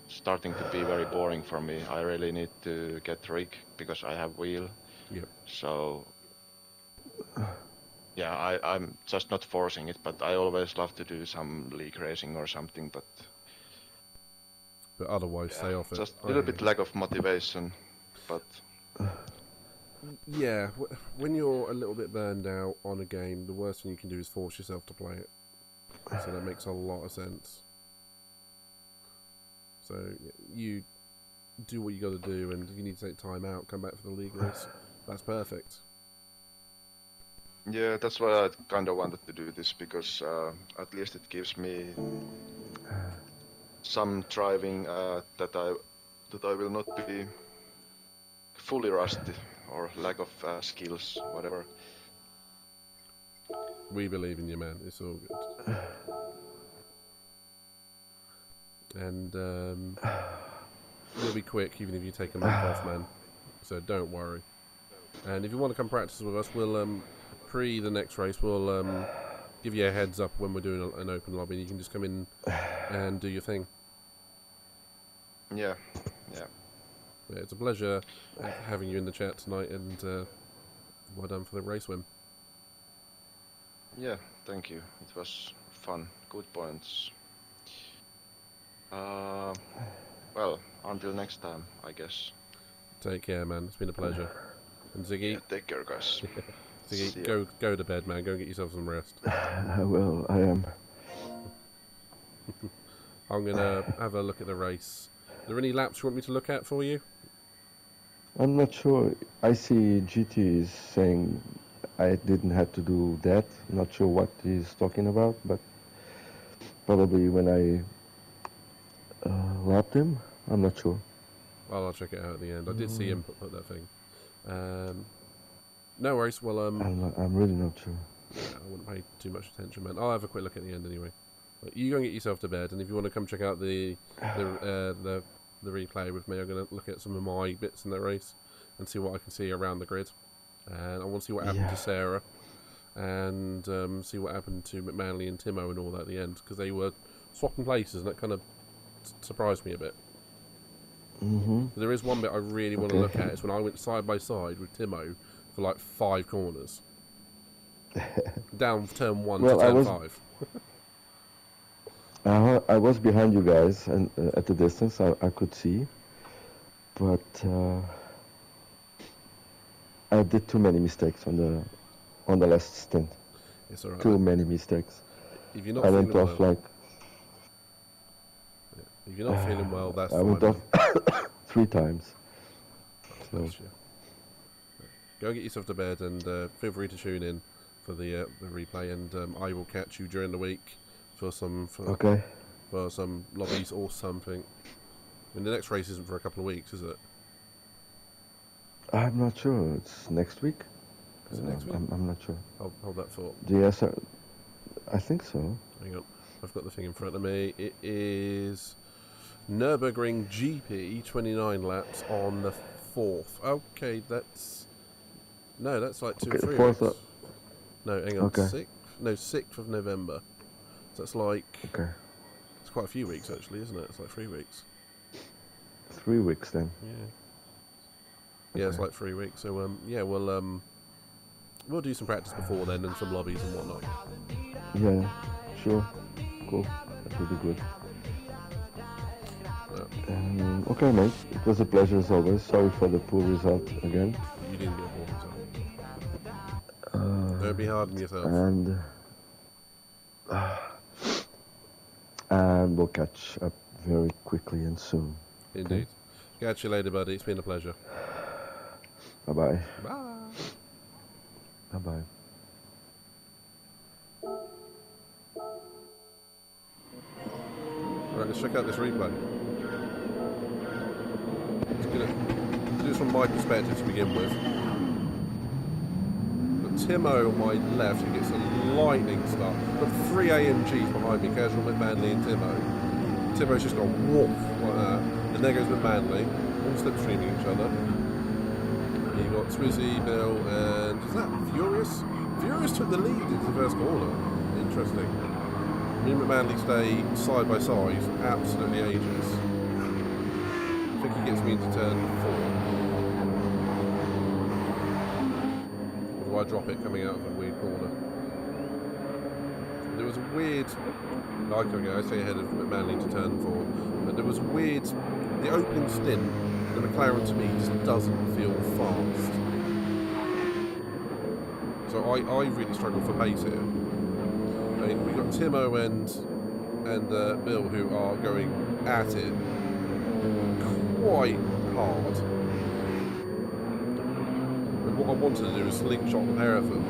starting to be very boring for me. I really need to get rig because I have wheel. Yep. So yeah, I'm just not forcing it, but I always love to do some league racing or something, but otherwise, stay off it. just a little bit lack of motivation, but yeah, when you're a little bit burned out on a game, the worst thing you can do is force yourself to play it. So that makes a lot of sense. So you do what you got to do, and if you need to take time out, come back for the league race. That's perfect. yeah, that's why I kind of wanted to do this, because at least it gives me some driving that I will not be fully rusty or lack of skills, whatever. We believe in you, man. It's all good. And you'll be quick, even if you take a month off, man. So don't worry. And if you want to come practice with us, we'll pre the next race. We'll give you a heads up when we're doing an open lobby. And you can just come in and do your thing. Yeah, yeah. Yeah, it's a pleasure having you in the chat tonight, and well done for the race win. Yeah, thank you. It was fun. Good points. Well, until next time, I guess. Take care, man. It's been a pleasure. And Ziggy, Yeah, take care, guys. Ziggy, go to bed, man. Go get yourself some rest. I will. I am. I'm gonna have a look at the race. Are there any laps you want me to look at for you? I'm not sure. I see GT is saying I didn't have to do that. Not sure what he's talking about, but probably when I lapped him. I'm not sure. Well, I'll check it out at the end. I did see him put that thing. No worries. Well, I'm really not sure. yeah, I wouldn't pay too much attention, man. I'll have a quick look at the end anyway. But you go and get yourself to bed, and if you want to come check out the replay with me, I'm going to look at some of my bits in the race and see what I can see around the grid. And I want to see what happened to Sarah, and see what happened to McManley and Timo and all that at the end, because they were swapping places, and that kind of surprised me a bit. There is one bit I really want to look at. Is when I went side by side with Timo for like 5 corners, down turn 1 to turn 5. I was behind you guys, and at the distance I could see, but I did too many mistakes on the last stint. It's all right. Too many mistakes. If you're not I feeling went off well, like. If you're not feeling well, that's I fine. went off 3 times. So. Bless you. Go and get yourself to bed, and feel free to tune in for the replay, and I will catch you during the week for some lobbies or something. I mean, the next race isn't for a couple of weeks, is it? I'm not sure. It's next week. Is it next week? I'm not sure. Hold that thought. Yes, I think so. Hang on, I've got the thing in front of me. It is Nürburgring GP, 29 laps on the 4th. Okay, that's like 2 or 3 weeks. No, hang on, 6th of November. So that's like it's quite a few weeks actually, isn't it? It's like 3 weeks. 3 weeks then. Yeah, it's like 3 weeks. So yeah, we'll do some practice before then and some lobbies and whatnot. Yeah, sure, cool. That would be good. Okay, mate. It was a pleasure as always. Sorry for the poor result again. You didn't get one, so don't be hard on yourself. And we'll catch up very quickly and soon. Indeed. Catch you later, buddy. It's been a pleasure. Bye-bye. Bye. Bye-bye. Alright, let's check out this replay. It's gonna do this from my perspective to begin with. But Timo on my left, who gets a lightning start. Got 3 AMGs behind me, Casual, McManley and Timo. Timo's just got woof like that. And there goes McManley, all slipstreaming each other. You got Swizzy, Bill, and is that Furious? Furious took the lead into the first corner. Interesting. Me and McManley stay side by side for absolutely ages. I think he gets me into turn 4. Or do I drop it coming out of a weird corner? There was a weird... Okay, I stay ahead of McManley to turn 4. But there was a weird... The opening stint, the McLaren to me just doesn't feel fast. So I really struggle for pace here. I mean, we've got Timo and Bill who are going at it quite hard. And what I wanted to do is link shot the pair of them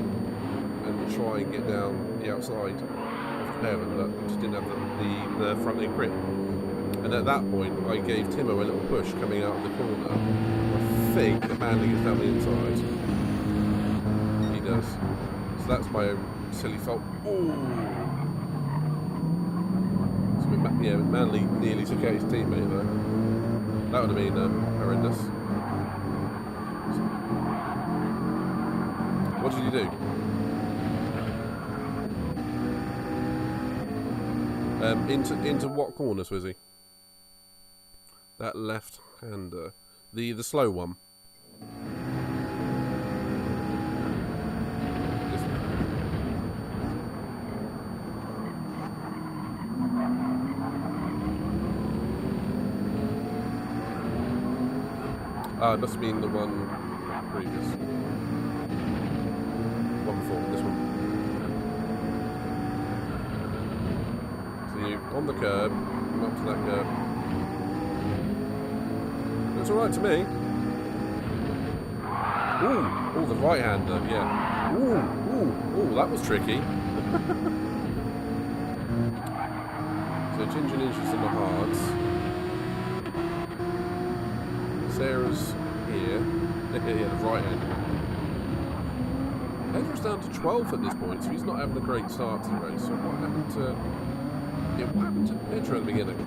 and try and get down the outside of the pair of them, but just didn't have the front end grip. And at that point, I gave Timo a little push coming out of the corner. I think that Manley gets down the inside. He does. So that's my own silly fault. Ooh. So yeah, Manley nearly took out his teammate there. That would have been horrendous. What did you do? Into what corner, Swizzy? That left-hander. The slow one. This one. It must have been the one previous. One before, this one. So you on the curb, come up to that curb. Looks alright to me. Ooh, the right-hander, yeah. Ooh, that was tricky. So Ginger Ninja's in the hards. Sarah's here. Yeah, the right-hander. Pedro's down to 12 at this point, so he's not having a great start to the race. So what happened to... Yeah, what happened to Pedro at the beginning?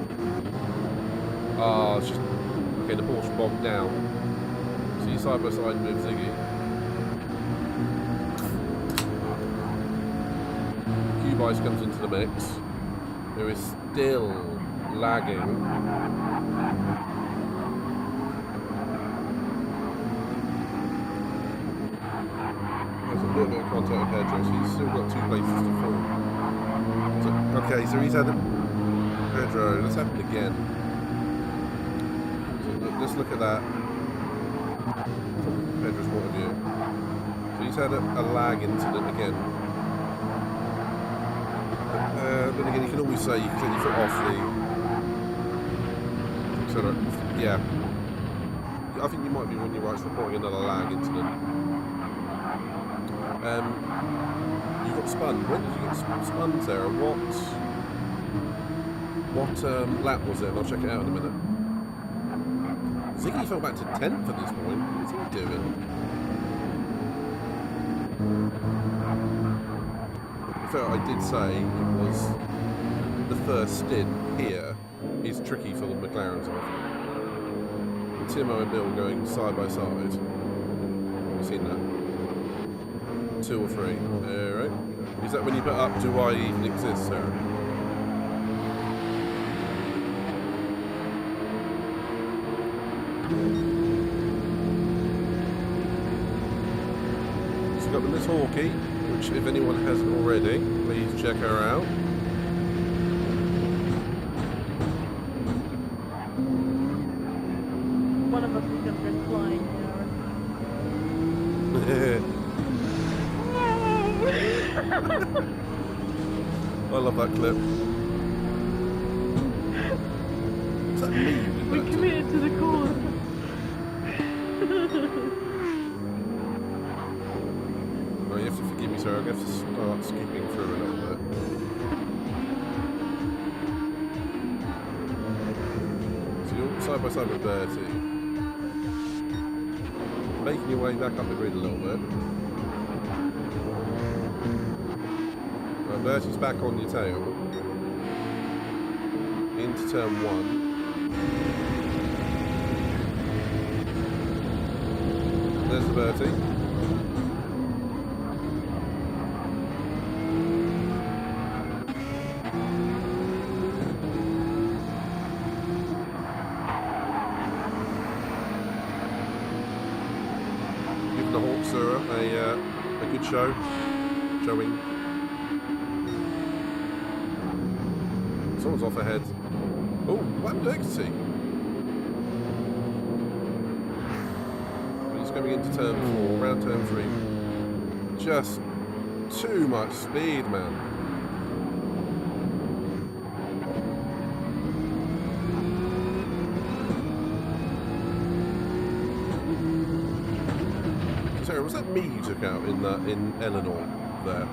It's just... Okay, the Porsche bogged down. So you side by side with Ziggy. Q-Bice comes into the mix, who is still lagging. There's a little bit of contact with Pedro, so he's still got 2 places to fall. So, okay, so he's had Pedro, that's happened again. Let's look at that from Pedro's point of view. So he's had a lag incident again. But again, you can always say you can take your foot off the accelerator. Yeah. I think you might be when you're right reporting another lag incident. You got spun. When did you get spun, Sarah? What lap was it? I'll check it out in a minute. Ziggy fell back to 10th at this point. What's he doing? In fact, I did say it was the first stint here is tricky for the McLarens, I think. Timo and Bill going side by side. Have you seen that? 2 or 3. Alright. Is that when you put up, do I even exist, Sarah? So we've got the Miss Hawkey, which if anyone hasn't already, please check her out. I love that clip. Is that me? We committed to the cause. Oh, you have to forgive me, sir. I'm going to have to start skipping through a little bit. So you're side by side with Bertie. Making your way back up the grid a little bit. Right, Bertie's back on your tail. Into turn 1. There's the Bertie. Giving the Hawkser a good showing. Someone's off ahead. Oh, what happened to Ecstasy? He's coming into turn 4, round turn 3. Just too much speed, man. Sorry, was that me you took out in Eleanor there?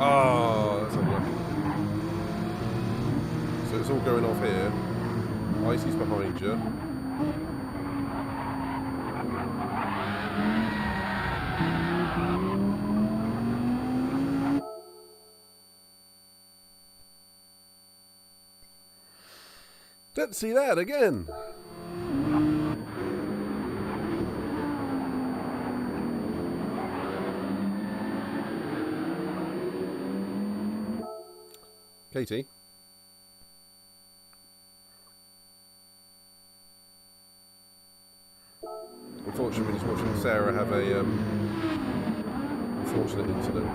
Oh, that's unlucky. So it's all going off here. Icy's behind you. Let's see that again. Katie. Unfortunately, we're just watching Sarah have a unfortunate incident.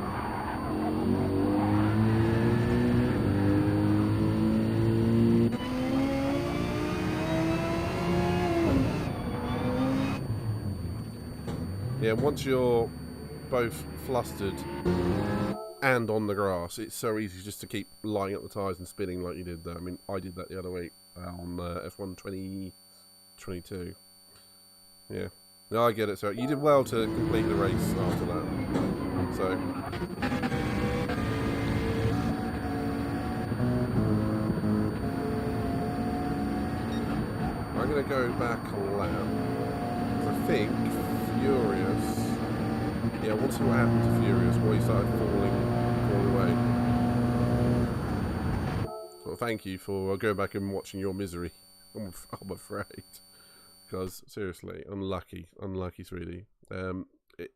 Yeah, once you're both flustered and on the grass, it's so easy just to keep lining up the tyres and spinning like you did there. I mean, I did that the other week on F1 2022. Yeah. No, I get it. So you did well to complete the race after that. So I'm going to go back a lap. I think Furious. Yeah, I want to see what happened to Furious, why he started falling away. Well, thank you for going back and watching your misery. I'm afraid. Because, seriously, unlucky, sweetie. It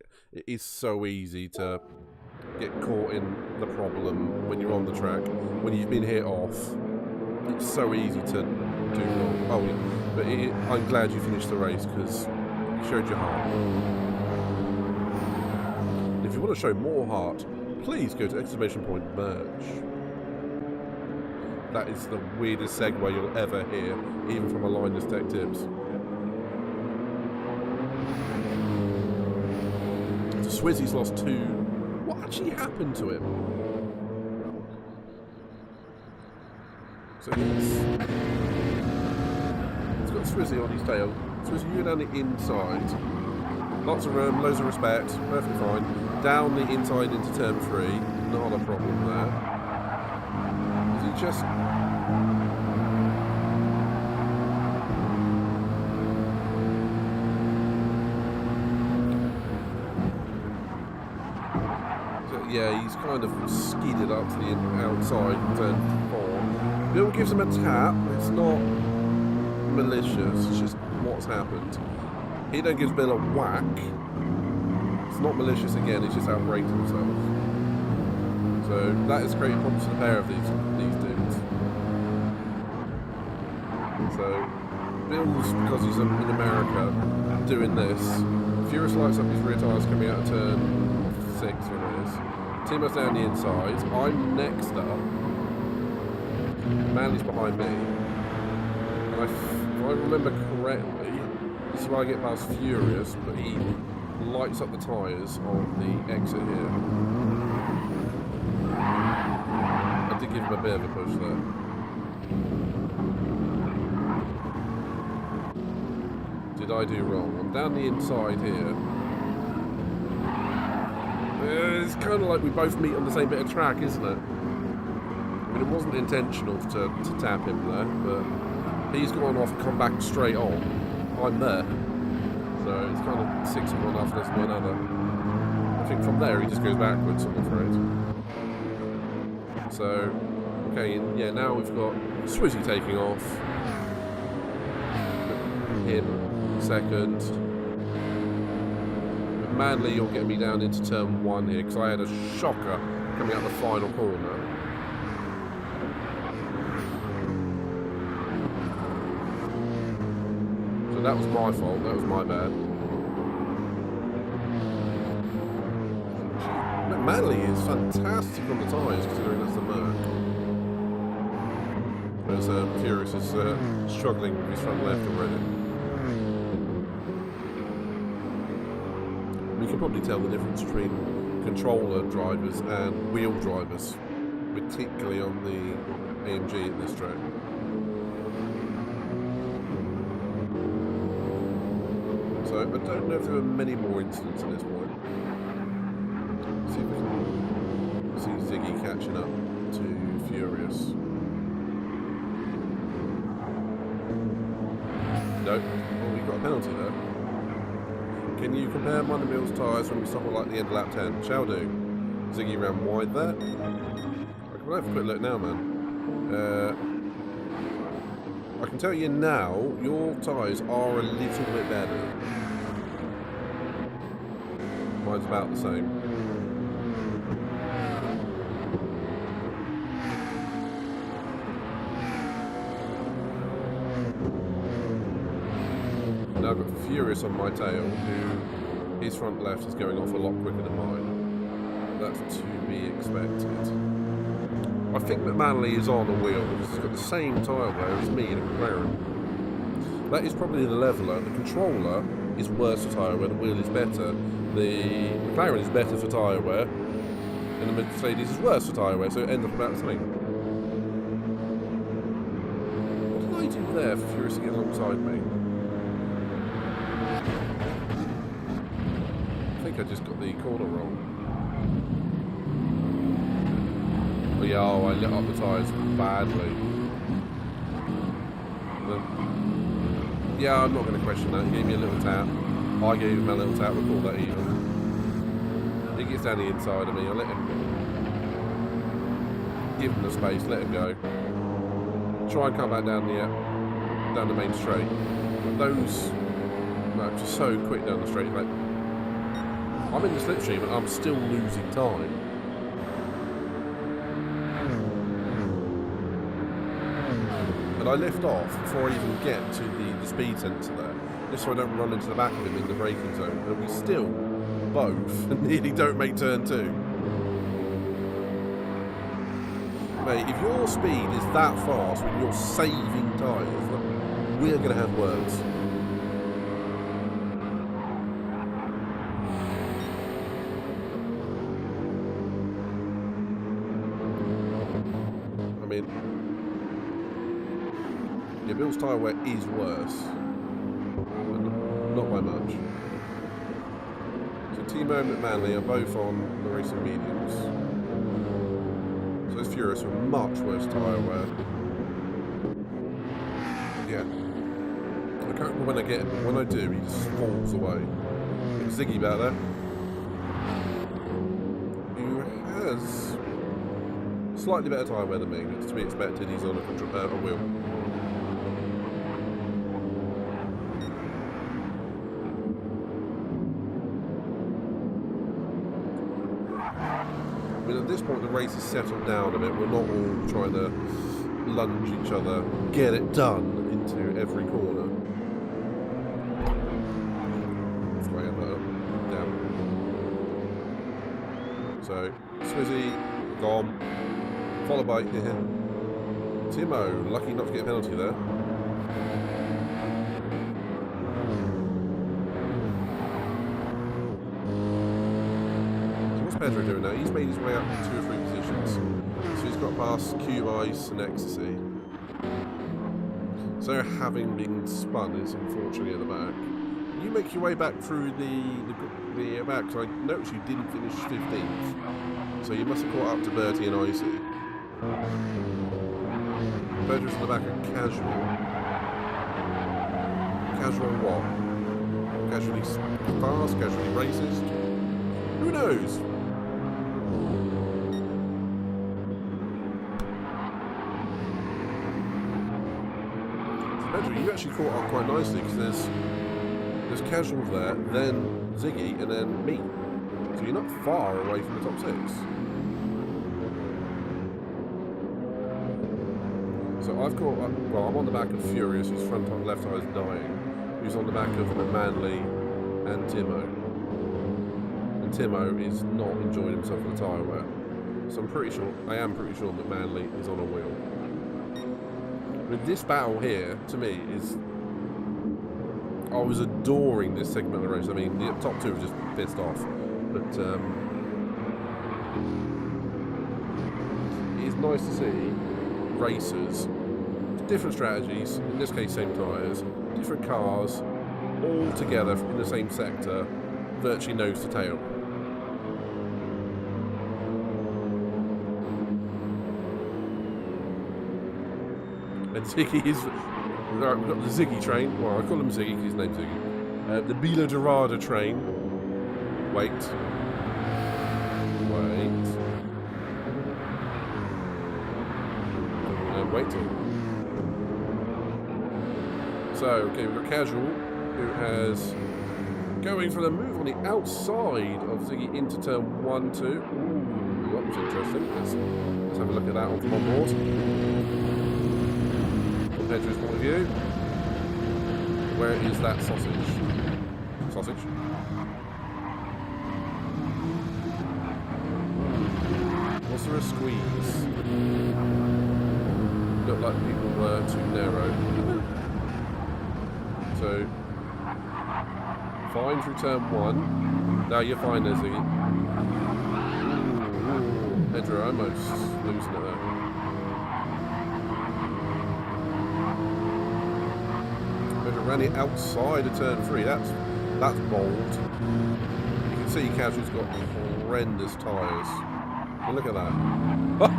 is so easy to get caught in the problem when you're on the track. When you've been hit off, it's so easy to do wrong. Oh, yeah. But I'm glad you finished the race, because you showed your heart. If you want to show more heart, please go to !merch. That is the weirdest segue you'll ever hear, even from a Linus Tech Tips. So Swizzy's lost 2. What actually happened to him? So he's got Swizzy on his tail. Swizzy, you're down the inside. Lots of room, loads of respect, perfectly fine. Down the inside into turn 3, not a problem there. Is he just... So, yeah, he's kind of skidded up to the outside in turn 4. Bill gives him a tap. It's not malicious, it's just what's happened. He then gives Bill a whack. It's not malicious again, he's just outbraked himself. So that has created problems for the pair of these dudes. So Bill's, because he's in America, doing this. Furious lights up his rear tyres coming out of turn 6, when it is. Timo's down the inside. I'm next up. Manly's behind me. And if I remember correctly, This is where I get past Furious, but he lights up the tyres on the exit here. I did give him a bit of a push there. Did I do wrong? I'm down the inside here. It's kind of like we both meet on the same bit of track, isn't it? I mean, it wasn't intentional to tap him there, but he's gone off and come back straight on. I'm there. So it's kind of 6 of one after this one another. I think from there he just goes backwards, I'm afraid. So, okay, yeah, now we've got Swizzy taking off. Him second. Manly, you're getting me down into turn 1 here because I had a shocker coming out the final corner. So that was my fault, that was my bad. Manly is fantastic on the tyres considering that's the Merc. Whereas Furious is struggling with his front left already. We can probably tell the difference between controller drivers and wheel drivers, particularly on the AMG at this track. So I don't know if there are many more incidents at this point. See if we can see Ziggy catching up to Furious. Nope. Oh, we got a penalty there. Can you compare Mundermill's tyres when we stop at like the end of lap 10? Shall do. Ziggy ran wide there. I can have a quick look now, man. I can tell you now, your tyres are a little bit better. Mine's about the same. Now I've got Furious on my tail, who his front left is going off a lot quicker than mine. That's to be expected. I think that Manley is on a wheel because he's got the same tyre wear as me in a McLaren. That is probably the leveller. The controller is worse for tyre wear, the wheel is better. The McLaren is better for tyre wear, and the Mercedes is worse for tyre wear, so it ends up about the same. What did I do there for Furious to get alongside me? I think I just got the corner wrong. Oh yeah, I lit up the tyres badly. Yeah, I'm not going to question that. He gave me a little tap. I gave him a little tap. We'll call that even. He gets down the inside of me. I let him give him the space. Let him go. Try and come back down the main straight. But those are just so quick down the straight. Like, I'm in the slipstream and I'm still losing time. And I lift off before I even get to the speed sensor there, just so I don't run into the back of him in the braking zone. And we still both nearly don't make turn 2. Mate, if your speed is that fast when you're saving tyres, we're going to have words. I mean, yeah, Bill's tyre wear is worse, but not by much. So Timo and Manley are both on the racing mediums. So those Furious are much worse tyre wear. Yeah. I can't remember when I get him, but when I do, he just falls away. It's Ziggy back there, who has slightly better tyre wear than me. It's to be expected. He's on a wheel. I mean, at this point the race has settled down a bit. We're not all trying to lunge each other, get it done into every corner. Let's go down. So, Swizzy, gone. Followed by Timo, lucky not to get a penalty there. Pedro doing now? He's made his way up 2 or 3 positions. So he's got past Cube Ice and Ecstasy. So having been spun is unfortunately at the back. You make your way back through the back, so I noticed you didn't finish 15th. So you must have caught up to Bertie and Icy. Pedro's in the back of Casual. Casual what? Casually fast, casually racist? Who knows? So Pedro, you actually caught up quite nicely because there's Casual there, then Ziggy, and then me. So you're not far away from the top 6. So I've got, well, I'm on the back of Furious, whose front and left eye is dying, who's on the back of Manly and Timo. And Timo is not enjoying himself in the tyre wear. So I am pretty sure that Manly is on a wheel. I mean, this battle here, to me, is... I was adoring this segment of the race. I mean, the top 2 were just pissed off. But it's nice to see racers, different strategies, in this case same tyres, different cars, all together in the same sector, virtually nose to tail. And Ziggy is... Right, we've got the Ziggy train. Well, I call him Ziggy because his name's Ziggy. The Bila Dorada train. Wait. Wait till. So, okay, we've got Casual, who has going for the move on the outside of Ziggy into turn 1, 2. Ooh, that was interesting. Let's have a look at that from on board. From Pedro's point of view. Where is that sausage? Sausage? Was there a squeeze? Looked like people were too narrow. So, fine through turn 1. Now you're fine there, Ziggy. Ooh, Pedro almost losing it there. Pedro ran it outside of turn 3. That's bold. You can see Casual's got horrendous tyres. And look at that.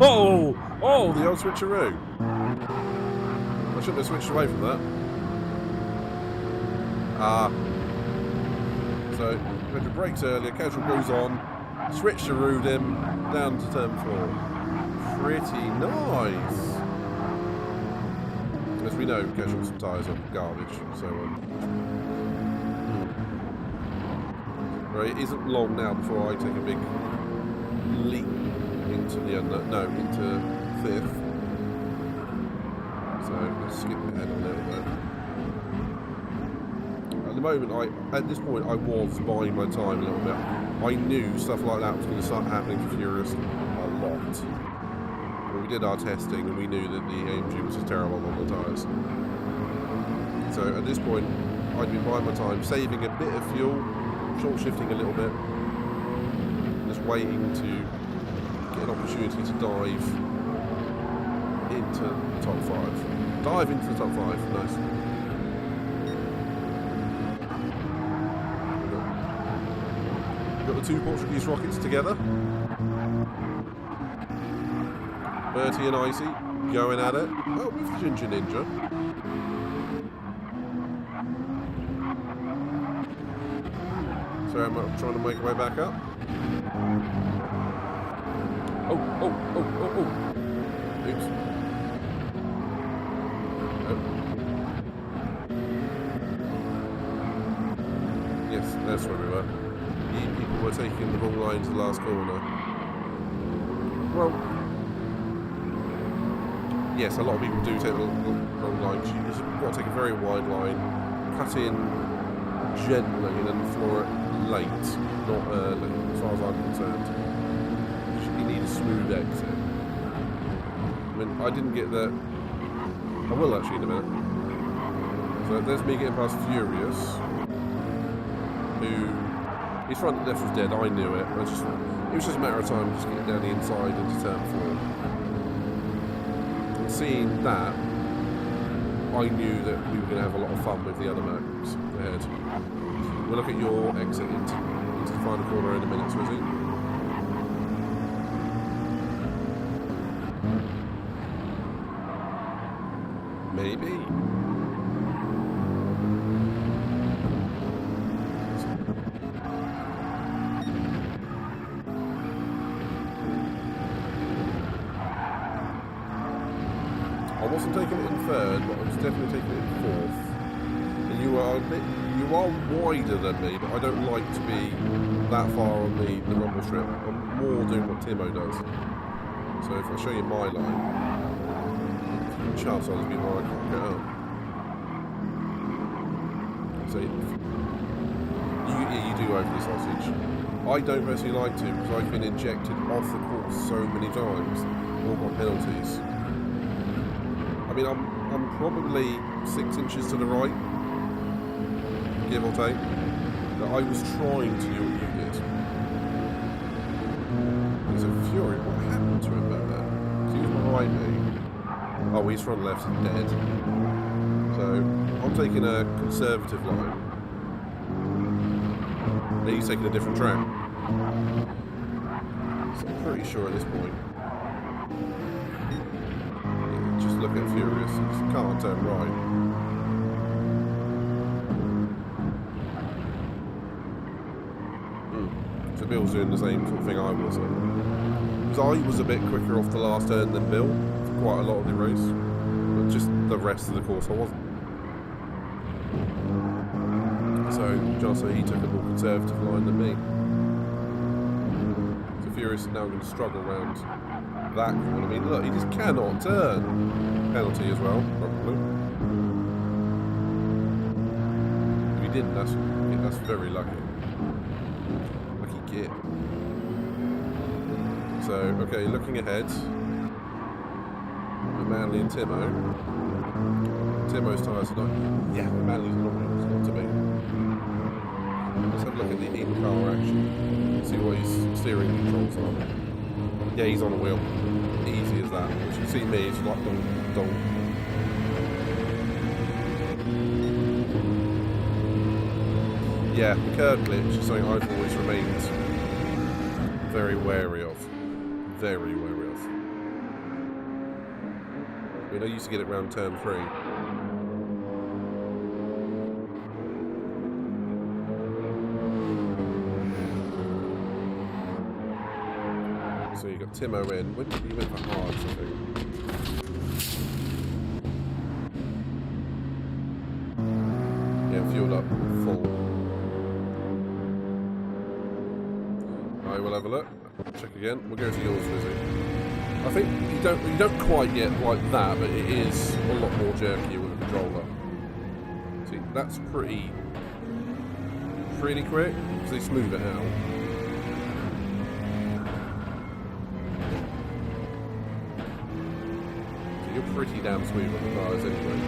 Oh, the old switcheroo. I shouldn't have switched away from that. So, Pedro brakes earlier, Casual goes on, switcherooed him, down to turn 4. Pretty nice. As we know, Casual's tyres are garbage, so right, it isn't long now before I take a big leap into the into 5th. So let's skip ahead a little bit. At the moment, at this point, I was buying my time a little bit. I knew stuff like that was going to start happening for Furious a lot. But we did our testing and we knew that the AMG was just terrible on the tyres. So at this point, I'd been buying my time, saving a bit of fuel, short shifting a little bit, just waiting to get an opportunity to dive into the top 5. Dive into the top 5, nice. Got the 2 Portuguese rockets together. Bertie and Icy going at it. Oh, with the Ginger Ninja. So I'm trying to make my way back up. Oh. Oops. Yes, that's where we were. People were taking the wrong line to the last corner. Well, yes, a lot of people do take the wrong line. You've got to take a very wide line, cut in gently, and then floor it late, not early, as far as I'm concerned. You need a smooth exit. I mean, I didn't get that. I will actually in a minute. So there's me getting past Furious, who his front and left was dead. I knew it. I just It was just a matter of time just getting down the inside into turn 4. And seeing that, I knew that we were going to have a lot of fun with the other Macs ahead. We'll look at your exit into the final corner in a minute, Swizzy. Maybe. I wasn't taking it in third, but I was definitely taking it in fourth. And you are wider than me, but I don't like to be that far on the rumble strip. I'm more doing what Timo does. So if I show you my line, chance I'll just be where I can't get up. So you do over the sausage. I don't personally like to because I've been injected off the course so many times, all got penalties. I mean, I'm probably 6 inches to the right, give or take. But I was trying to do what you did. He's a fury. What happened to him back there? He was behind me. Oh, he's front left and dead. So I'm taking a conservative line. And he's taking a different track. So I'm pretty sure at this point. Just look at Furious. He can't turn right. So Bill's doing the same sort of thing I was. Because I was a bit quicker off the last turn than Bill for quite a lot of the race. But just the rest of the course I wasn't. So Johnson, he took a more conservative line than me. So Furious is now going to struggle around that corner. I mean, look, he just cannot turn. Penalty as well, probably. If he didn't, that's very lucky. Lucky git. So, okay, looking ahead. Manley and Timo. Timo's tyres are not. Yeah, Manley's not to me. Let's have a look at the in-car action. See what his steering controls are. Yeah, he's on a wheel. Easy as that. As you see me, it's like dong. Yeah, the curb glitch is something I've always remained very wary of. Very wary of. I mean, I used to get it around turn 3. So you got Timo in. When did he went for hards, I think. Yeah, fueled up full. Alright, we'll have a look. Check again. We'll go to yours, Lizzie. I think you don't quite get like that, but it is a lot more jerky with a controller. See, that's pretty quick because they smooth it out. So you're pretty damn smooth on the cars anyway.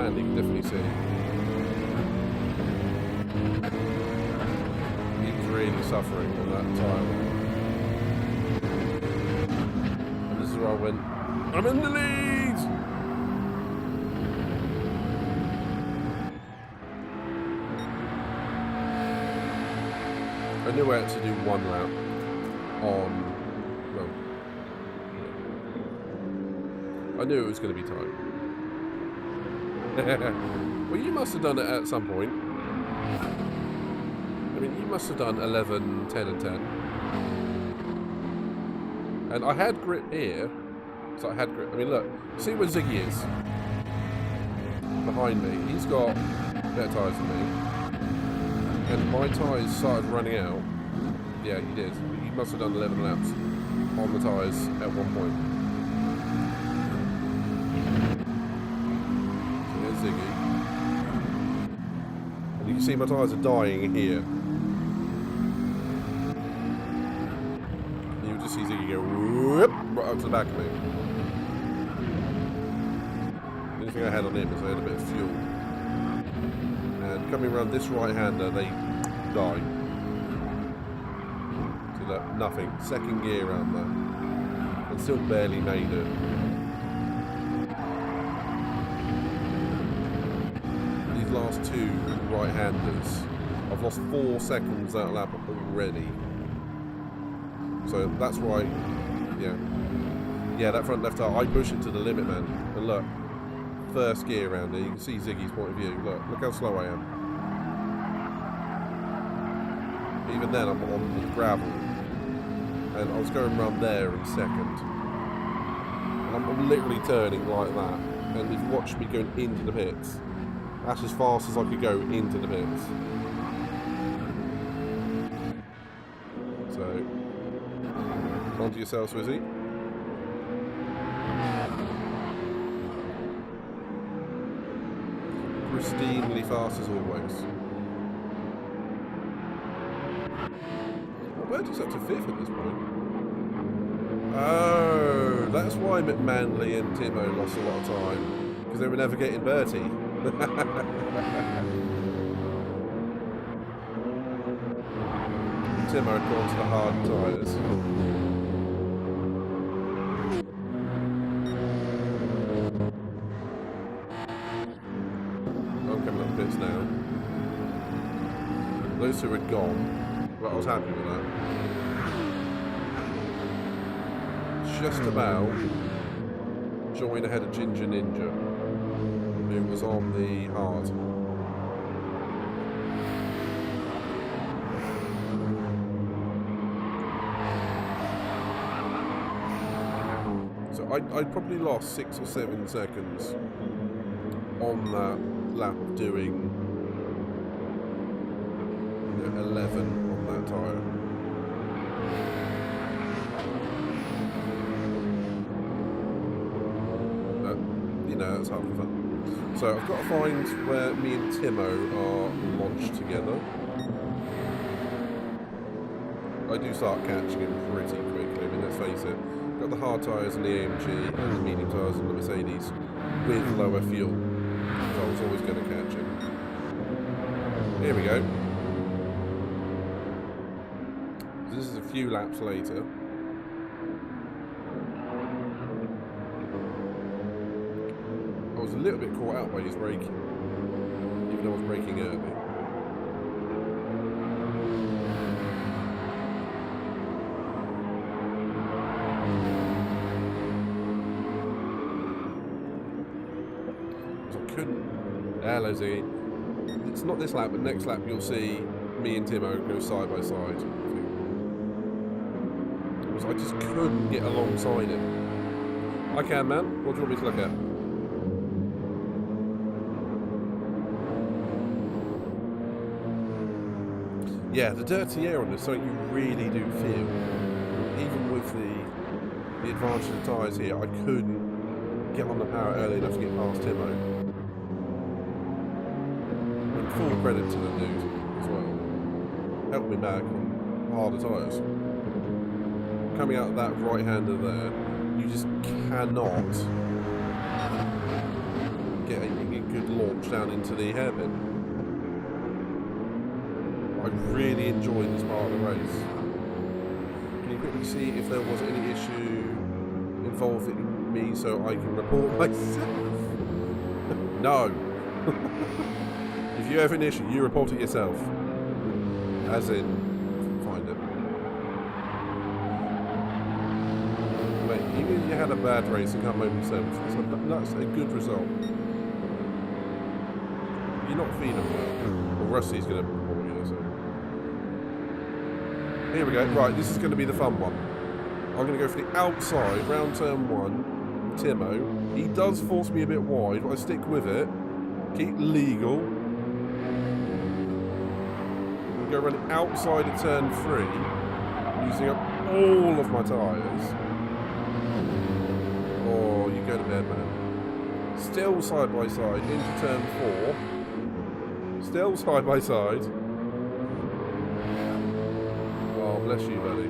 You can definitely see. He was really suffering on that time. And this is where I went, I'm in the lead! I knew I had to do one lap on, well, I knew it was going to be tight. Well, you must have done it at some point. I mean, you must have done 11, 10 and 10. And I had grip here. So I had grip. I mean, look. See where Ziggy is? Behind me. He's got better tyres than me. And my tyres started running out. Yeah, he did. He must have done 11 laps on the tyres at one point. Ziggy. And you can see my tyres are dying here. And you just see Ziggy go whoop right up to the back of me. The only thing I had on him is I had a bit of fuel. And coming around this right-hander, they die. So look, nothing. Second gear around there. And still barely made it. These last two right-handers, I've lost 4 seconds that lap already. So that's why, yeah, that front left tire, I push it to the limit, man. And look, first gear around there, you can see Ziggy's point of view. Look how slow I am. Even then, I'm on the gravel, and I was going around there in second. And I'm literally turning like that. And if you watch me going into the pits, that's as fast as I could go into the pits. So, onto yourself, Swizzy. Pristinely fast as always. Well, Bertie's up to 5th at this point. Oh, that's why McManley and Timo lost a lot of time. Because they were never getting Bertie. Timo had gone to the hard tyres. I'm coming up the pits now. Those two had gone, but I was happy with that. Just about join ahead of Ginger Ninja, who was on the hard. So I probably lost 6 or 7 seconds on that lap doing 11 on that tyre. But, you know, that's half the fun. So I've got to find where me and Timo are launched together. I do start catching him pretty quickly, I mean, let's face it. Got the hard tyres on the AMG and the medium tyres on the Mercedes with lower fuel. So I was always going to catch him. Here we go. This is a few laps later. I was a little bit caught out by his braking, even though I was braking early. Hello Z. It's not this lap, but next lap you'll see me and Timo go side by side. Because I just couldn't get alongside him. I can, man. What do you want me to look at? Yeah, the dirty air on this, something you really do feel. Even with the advantage of the tyres here, I couldn't get on the power early enough to get past Timo. Full credit to the dude as well. Helped me back on harder tyres. Coming out of that right-hander there, you just cannot get a good launch down into the hairpin. I really enjoyed this part of the race. Can you quickly see if there was any issue involving me so I can report myself? No. If you have an issue, you report it yourself. As in, find it. Mate, even if you had a bad race and come home yourself, that's a good result. You're not feeling well. Well, Rusty's going to report you, so. Here we go. Right, this is going to be the fun one. I'm going to go for the outside, round turn 1, Timo. He does force me a bit wide, but I stick with it. Keep legal. Go running outside of turn 3, using up all of my tyres. Oh, you go to bed, man. Still side by side into turn 4. Still side by side. Oh, bless you, buddy.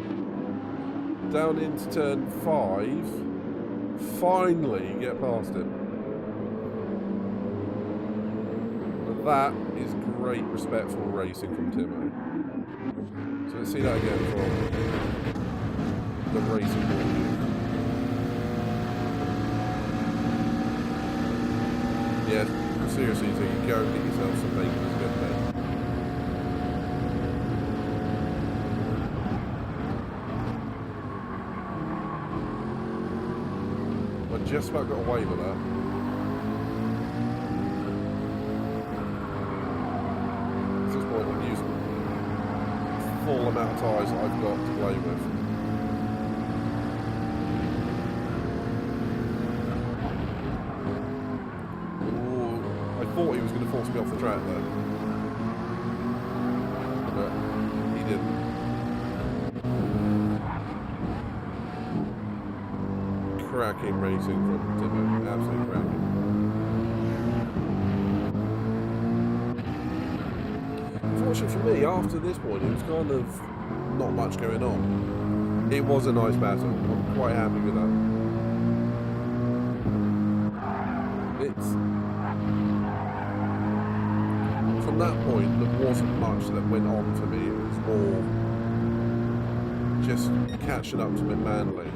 down into turn 5, finally get past him. And that is great, respectful racing from Timo. So let's see that again from the racing point of view. Yeah, seriously, so you go and get yourself some bacon, it's good day. I just about got away with that. At this point I'm using the full amount of tyres that I've got to play with. I thought he was going to force me off the track there, but he didn't. Cracking racing from Timo, absolutely cracking. Unfortunately for me, after this point, it was kind of not much going on. It was a nice battle. I'm quite happy with that. From that point, there wasn't much that went on for me. It was more just catching up to McManley,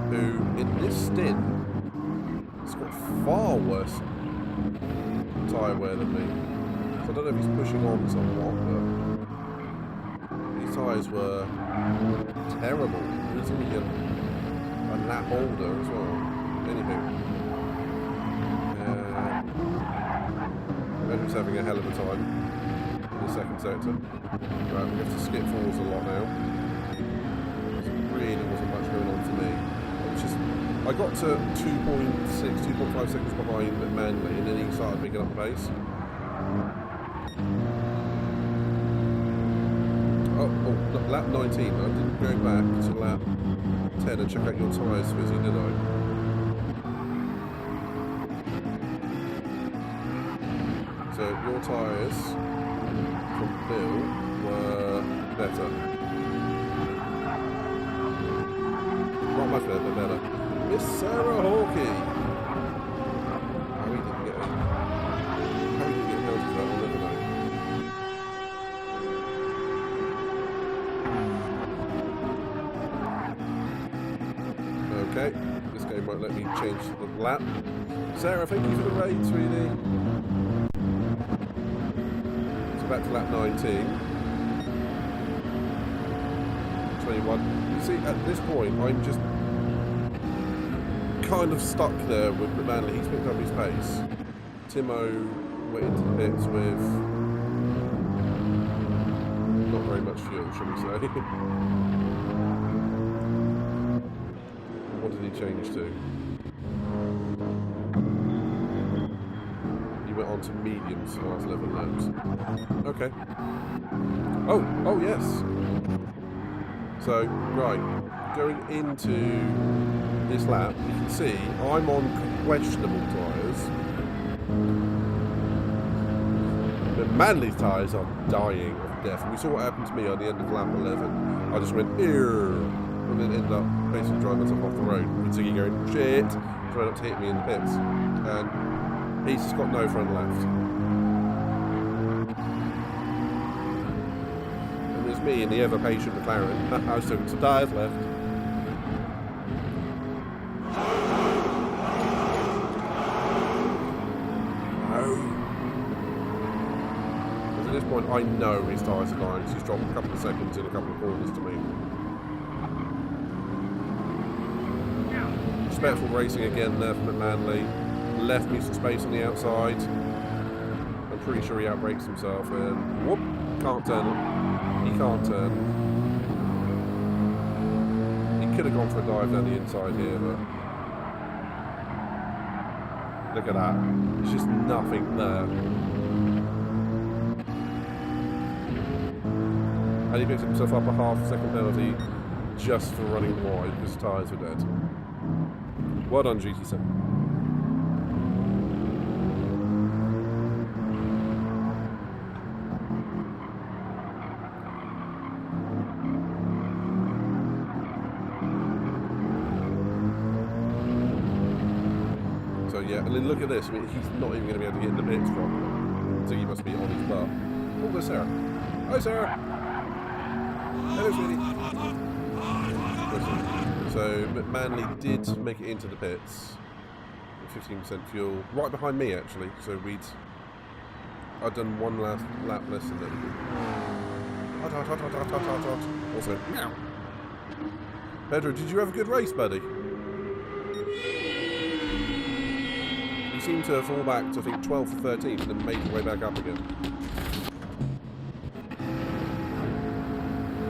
who in this stint has got far worse tyre wear than me. So I don't know if he's pushing on somewhat, but these tyres were terrible. He's only a lap older as well. Anything. Edward's having a hell of a time in the second sector. Right, we have to skip forwards a lot now. Really wasn't much going on for me. I got to 2.6, 2.5 seconds behind Manley, and then he started picking up the pace. Oh, lap 19. I didn't go back to lap 10 and check out your tyres, Fizzy, did I? So your tyres from Bill were better. Not much better, but better. Miss Sarah Hawkey. How he didn't get held to that, I'll never know. Okay, this game won't let me change the lap. Sarah, thank you for the raid, sweetie. So back to lap 19. 21. You see, at this point, I'm just kind of stuck there with McManley. He's picked up his pace. Timo went into the pits with not very much fuel, shall we say. What did he change to? He went on to mediums for the last 11 laps. Okay. Oh yes. So, right, going into this lap, you can see I'm on questionable tyres. But Manley's tyres are dying of death. And we saw what happened to me on the end of lap 11. I just went, ew, and then ended up basically driving myself off the road with Ziggy going, shit, trying not to hit me in the pits. And he's just got no front left. And there's me and the ever-patient McLaren. I was still got some tyres left. At this point, I know his tyres are dying. He's dropped a couple of seconds in a couple of corners to me. Respectful racing again there from McManley. Left me some space on the outside. I'm pretty sure he outbrakes himself and whoop, can't turn it. He can't turn. He could have gone for a dive down the inside here, but look at that. There's just nothing there. And he picked himself up a half-second penalty just for running wide because his tyres were dead. Well done, GT7. Yeah, and then look at this. I mean, he's not even going to be able to get in the pits properly. So he must be on his butt. Oh, there's Sarah. Hi, Sarah. Hello, sweetie. So Manley did make it into the pits. 15% fuel. Right behind me, actually. So I'd done one last lap less than them. Also, meow. Pedro, did you have a good race, buddy? You seem to fall back to, I think, 12th or 13th and then make your way back up again.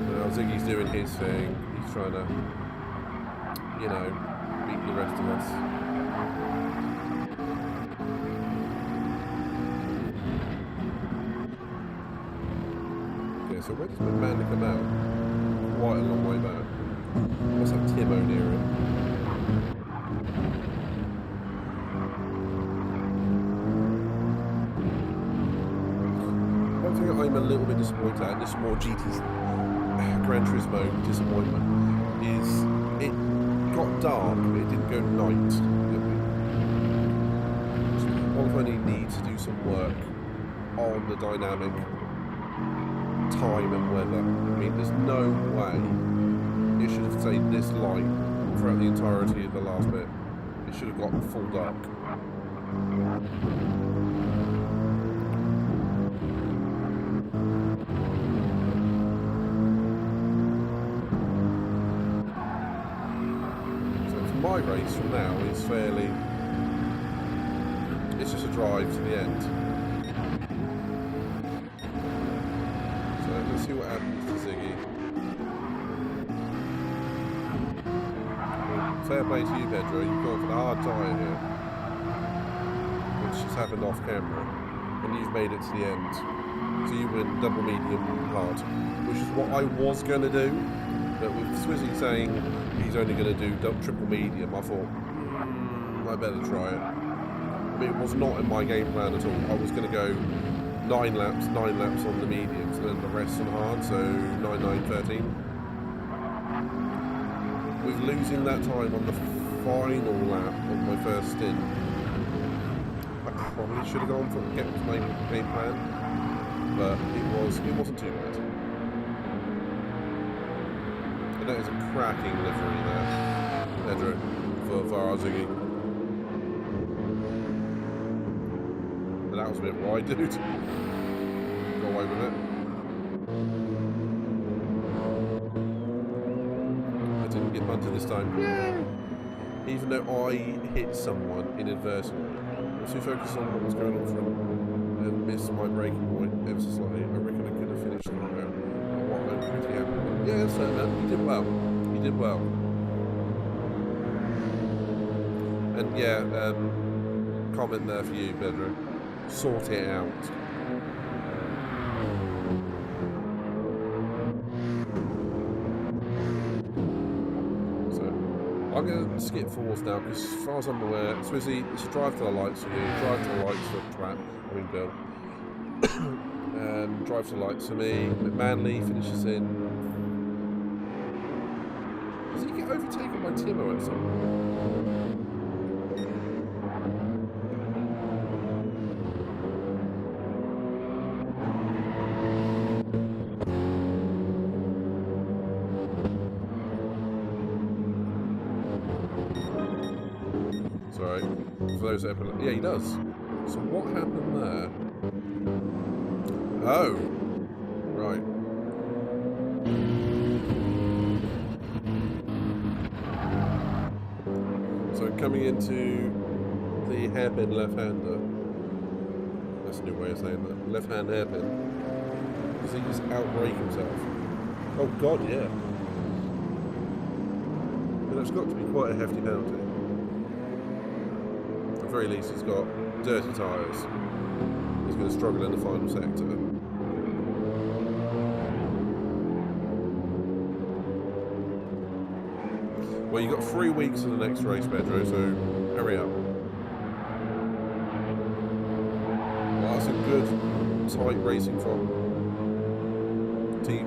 Now Ziggy's doing his thing. He's trying to, you know, beat the rest of us. Okay, so where does McMahon come out? Quite a long way back. What's that Timo near him? One thing I'm a little bit disappointed at, this is more GT's Gran Turismo disappointment, is it got dark but it didn't go night. Qualifying needs to do some work on the dynamic time and weather. I mean, there's no way it should have stayed this light throughout the entirety of the last bit. It should have got full dark. So for my race from now is fairly... it's just a drive to the end. So let's see what happens to Ziggy. Fair play to you, Pedro. You've gone for the hard tyre here, which has happened off camera, and you've made it to the end. So you win double medium hard, which is what I was going to do, but with Swizzy saying he's only going to do triple medium, I thought, I better try it. I mean, it was not in my game plan at all. I was going to go 9 laps on the mediums, and then the rest on hard, so 9, 9, 13. With losing that time on the final lap of my first stint, I probably should have gone for getting to my game plan, but it wasn't too bad. And that is a cracking livery there, Pedro, for Ziggy. But that was a bit wide, dude. Got away with it. Get bunted this time. Yay! Even though I hit someone inadvertently. I was too focused on what was going on front and missed my braking point ever so slightly. I reckon I could have finished the round. What I'm pretty happy with. Yeah, that's fair, man. You did well. You did well. And yeah, comment there for you, Pedro. Sort it out. I'm going to skip forwards now because, as far as I'm aware, Swizzy, it's a drive to the lights for you, drive to the lights for Twat, I mean Bill, and drive to the lights for me. Manley finishes in. Does he get overtaken by Timo at some point? For those that yeah, he does. So what happened there? Oh, right. So coming into the hairpin left-hander. That's a new way of saying that. Left-hand hairpin. Does he just outbrake himself? Oh God, yeah. But that's got to be quite a hefty penalty. At the very least, he's got dirty tyres. He's going to struggle in the final sector. Well, you've got 3 weeks to the next race, Pedro, so hurry up. Well, that's a good, tight racing from Team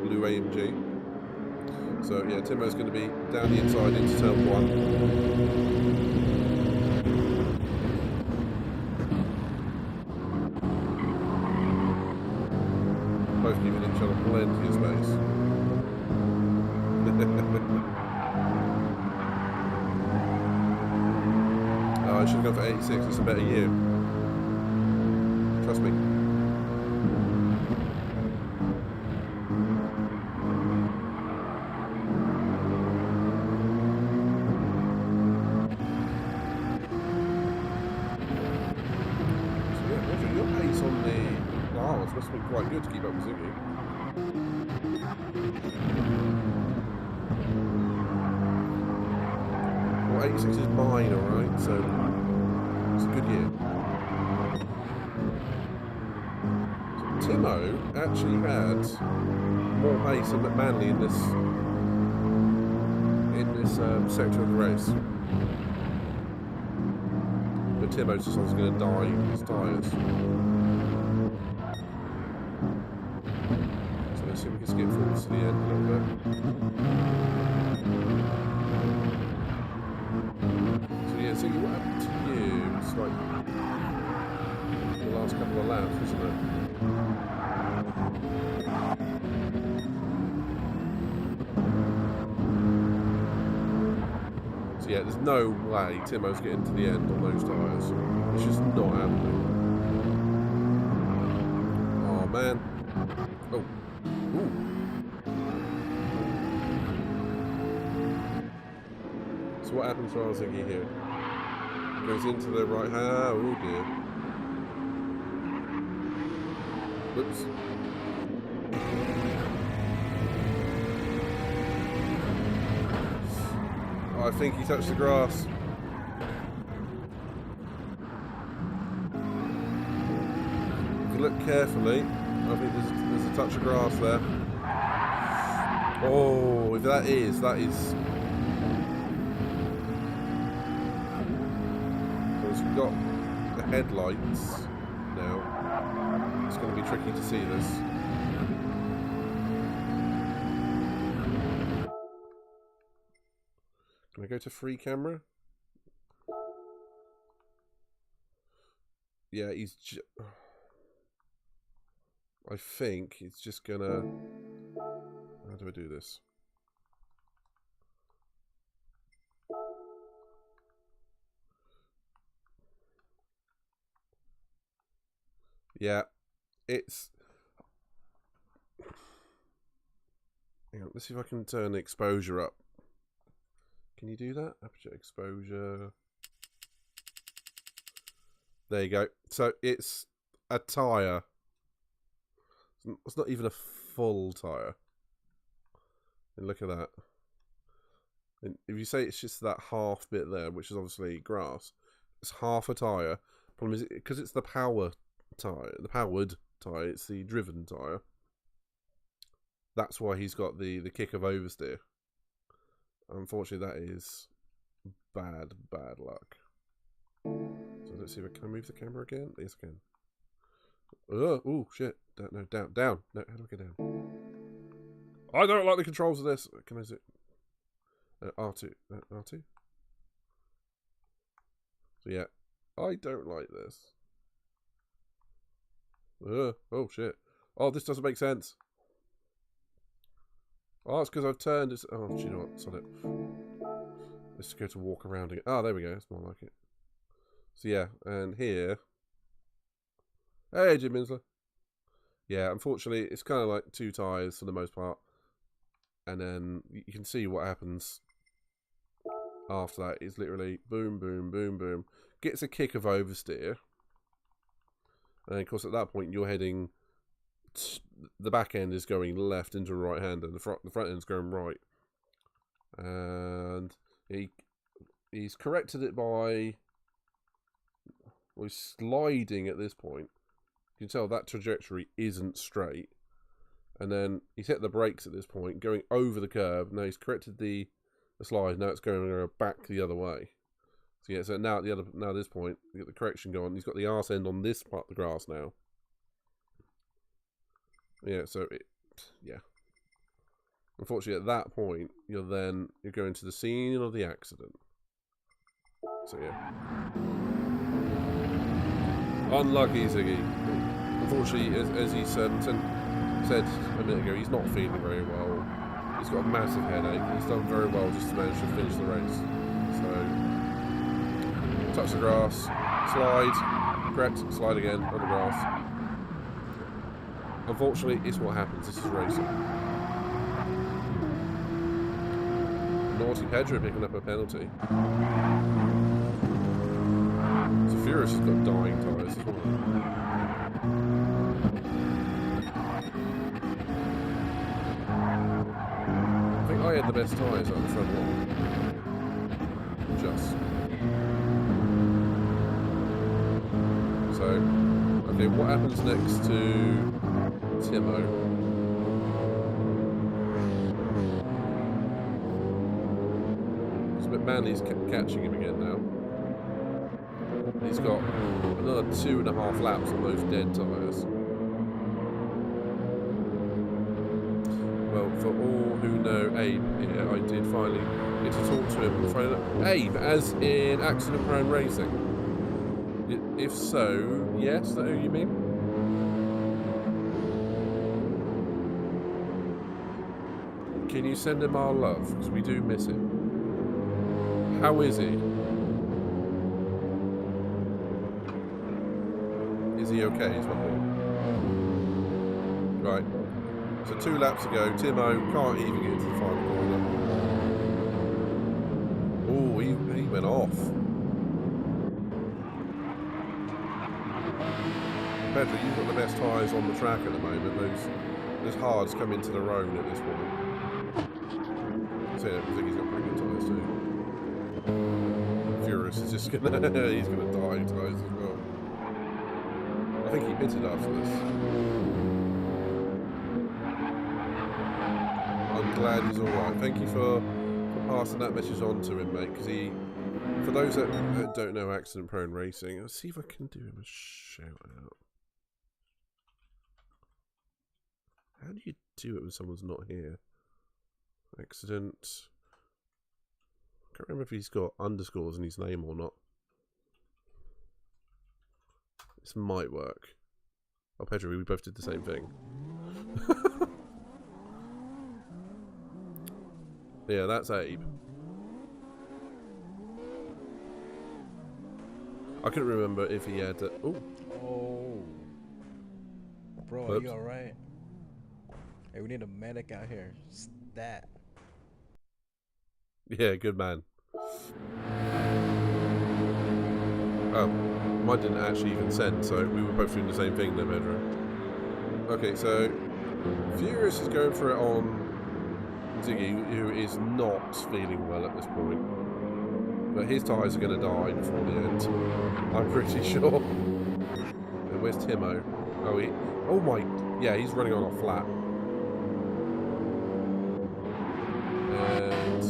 Blue AMG. So yeah, Timo's going to be down the inside into turn 1. Both giving each other plenty of space. Oh, I should have gone for 86. It's a better year. Trust me. Must have been quite good to keep up with Ziggy. Well, 86 is mine, alright, so it's a good year. So Timo actually had more pace than McManley in this sector of the race. But Timo's just obviously going to die with his tyres. See if we can skip forward to the end a little bit. So yeah, so what happened to you? It's like the last couple of laps, wasn't it? So yeah, there's no way Timo's getting to the end on those tyres. It's just not happening. Oh man. Oh. Ooh. So what happens to our Ziggy here? Goes into the right hand. Oh dear. Whoops. Oh, I think he touched the grass. If you look carefully, I think there's a touch of grass there. Oh, if that is. So we've got the headlights now. It's going to be tricky to see this. Can I go to free camera? Yeah, I think it's just gonna... How do I do this? Yeah, it's... Hang on, let's see if I can turn the exposure up. Can you do that? Aperture exposure. There you go. So it's a tyre. It's not even a full tyre. And look at that. And if you say it's just that half bit there, which is obviously grass, it's half a tyre. Problem is, because it's the power tyre, the powered tyre, it's the driven tyre. That's why he's got the kick of oversteer. Unfortunately, that is bad luck. So let's see if I can move the camera again. Yes, I can. Oh shit! No, down. No, how do I get down? I don't like the controls of this. Can I zip? R2. R2. So yeah, I don't like this. Oh shit! Oh, this doesn't make sense. Oh, it's because I've turned. Oh, do you know what? Sod it. Let's go to walk around again. Oh, there we go. That's more like it. So yeah, and here. Hey, Jim Minsler. Yeah, unfortunately, it's kind of like two tyres for the most part. And then you can see what happens after that. It's literally boom, boom, boom, boom. Gets a kick of oversteer. And of course, at that point, you're heading... The back end is going left into right hand, and the front end is going right. And he's corrected it by... Well, he's sliding at this point. You can tell that trajectory isn't straight. And then he's hit the brakes at this point, going over the curve. Now he's corrected the slide. Now it's going back the other way. So yeah, so now at this point, you get the correction going. He's got the arse end on this part of the grass now. Yeah, so yeah. Unfortunately, at that point, you're going to the scene of the accident. So yeah, unlucky Ziggy. Unfortunately, as he said a minute ago, he's not feeling very well. He's got a massive headache. He's done very well just to manage to finish the race. So, touch the grass, slide, correct, slide again on the grass. Unfortunately, it's what happens. This is racing. Naughty Pedro picking up a penalty. So Furious has got dying tyres as well. I think I had the best tyres on the front line. Just. So, okay, what happens next to Timo? But Manley's catching him again now. He's got another 2.5 laps on those dead tyres. Well, for all who know Abe here, I did finally get to talk to him and find out. Abe, as in Accident Prone Racing? If so, yes, is that who you mean? Can you send him our love? Because we do miss him. How is he? Is he okay? Is my point. Right. So 2 laps to go. Timo can't even get into the final corner. Oh, he went off. Pedro, you've got the best tyres on the track at the moment. Those hards come into their own at this point. So yeah, I think he's got pretty good tyres too. Furious is just gonna he's gonna die in tyres as well. I think he pitted after this. I'm glad he's alright. Thank you for passing that message on to him, mate, because for those that don't know Accident Prone Racing, I'll see if I can do him a shout out. How do you do it when someone's not here? Accident. I can't remember if he's got underscores in his name or not. This might work. Oh, Pedro, we both did the same thing. Yeah, that's Abe. I couldn't remember if he had... Oh. Bro, are you alright? Hey, we need a medic out here. Stat. Yeah, good man. Oh, mine didn't actually even send, so we were both doing the same thing there, Pedro. Okay, so Furious is going for it on Ziggy, who is not feeling well at this point. But his tyres are going to die before the end. I'm pretty sure. And where's Timo? Oh my, yeah, he's running on a flat. And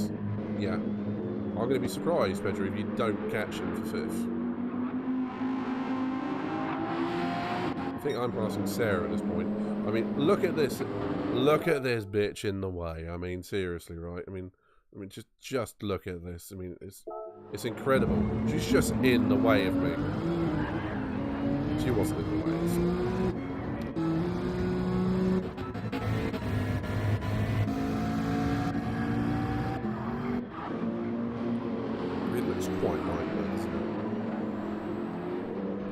yeah, I'm going to be surprised, Pedro, if you don't catch him for 5th. I think I'm passing Sarah at this point. I mean, look at this bitch in the way. I mean, seriously, right? I mean, just look at this. I mean, it's incredible. She's just in the way of me. She wasn't in the way. So. It looks quite like that,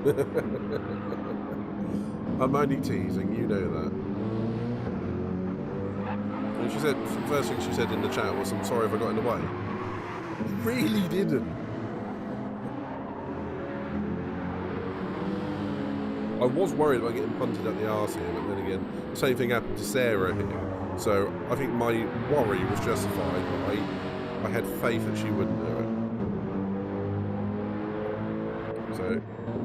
doesn't it? I'm only teasing, you know that. And she said, first thing she said in the chat was, I'm sorry if I got in the way. You really didn't. I was worried about getting punted up the arse here, but then again, the same thing happened to Sarah here. So I think my worry was justified, but I had faith that she wouldn't do it. So,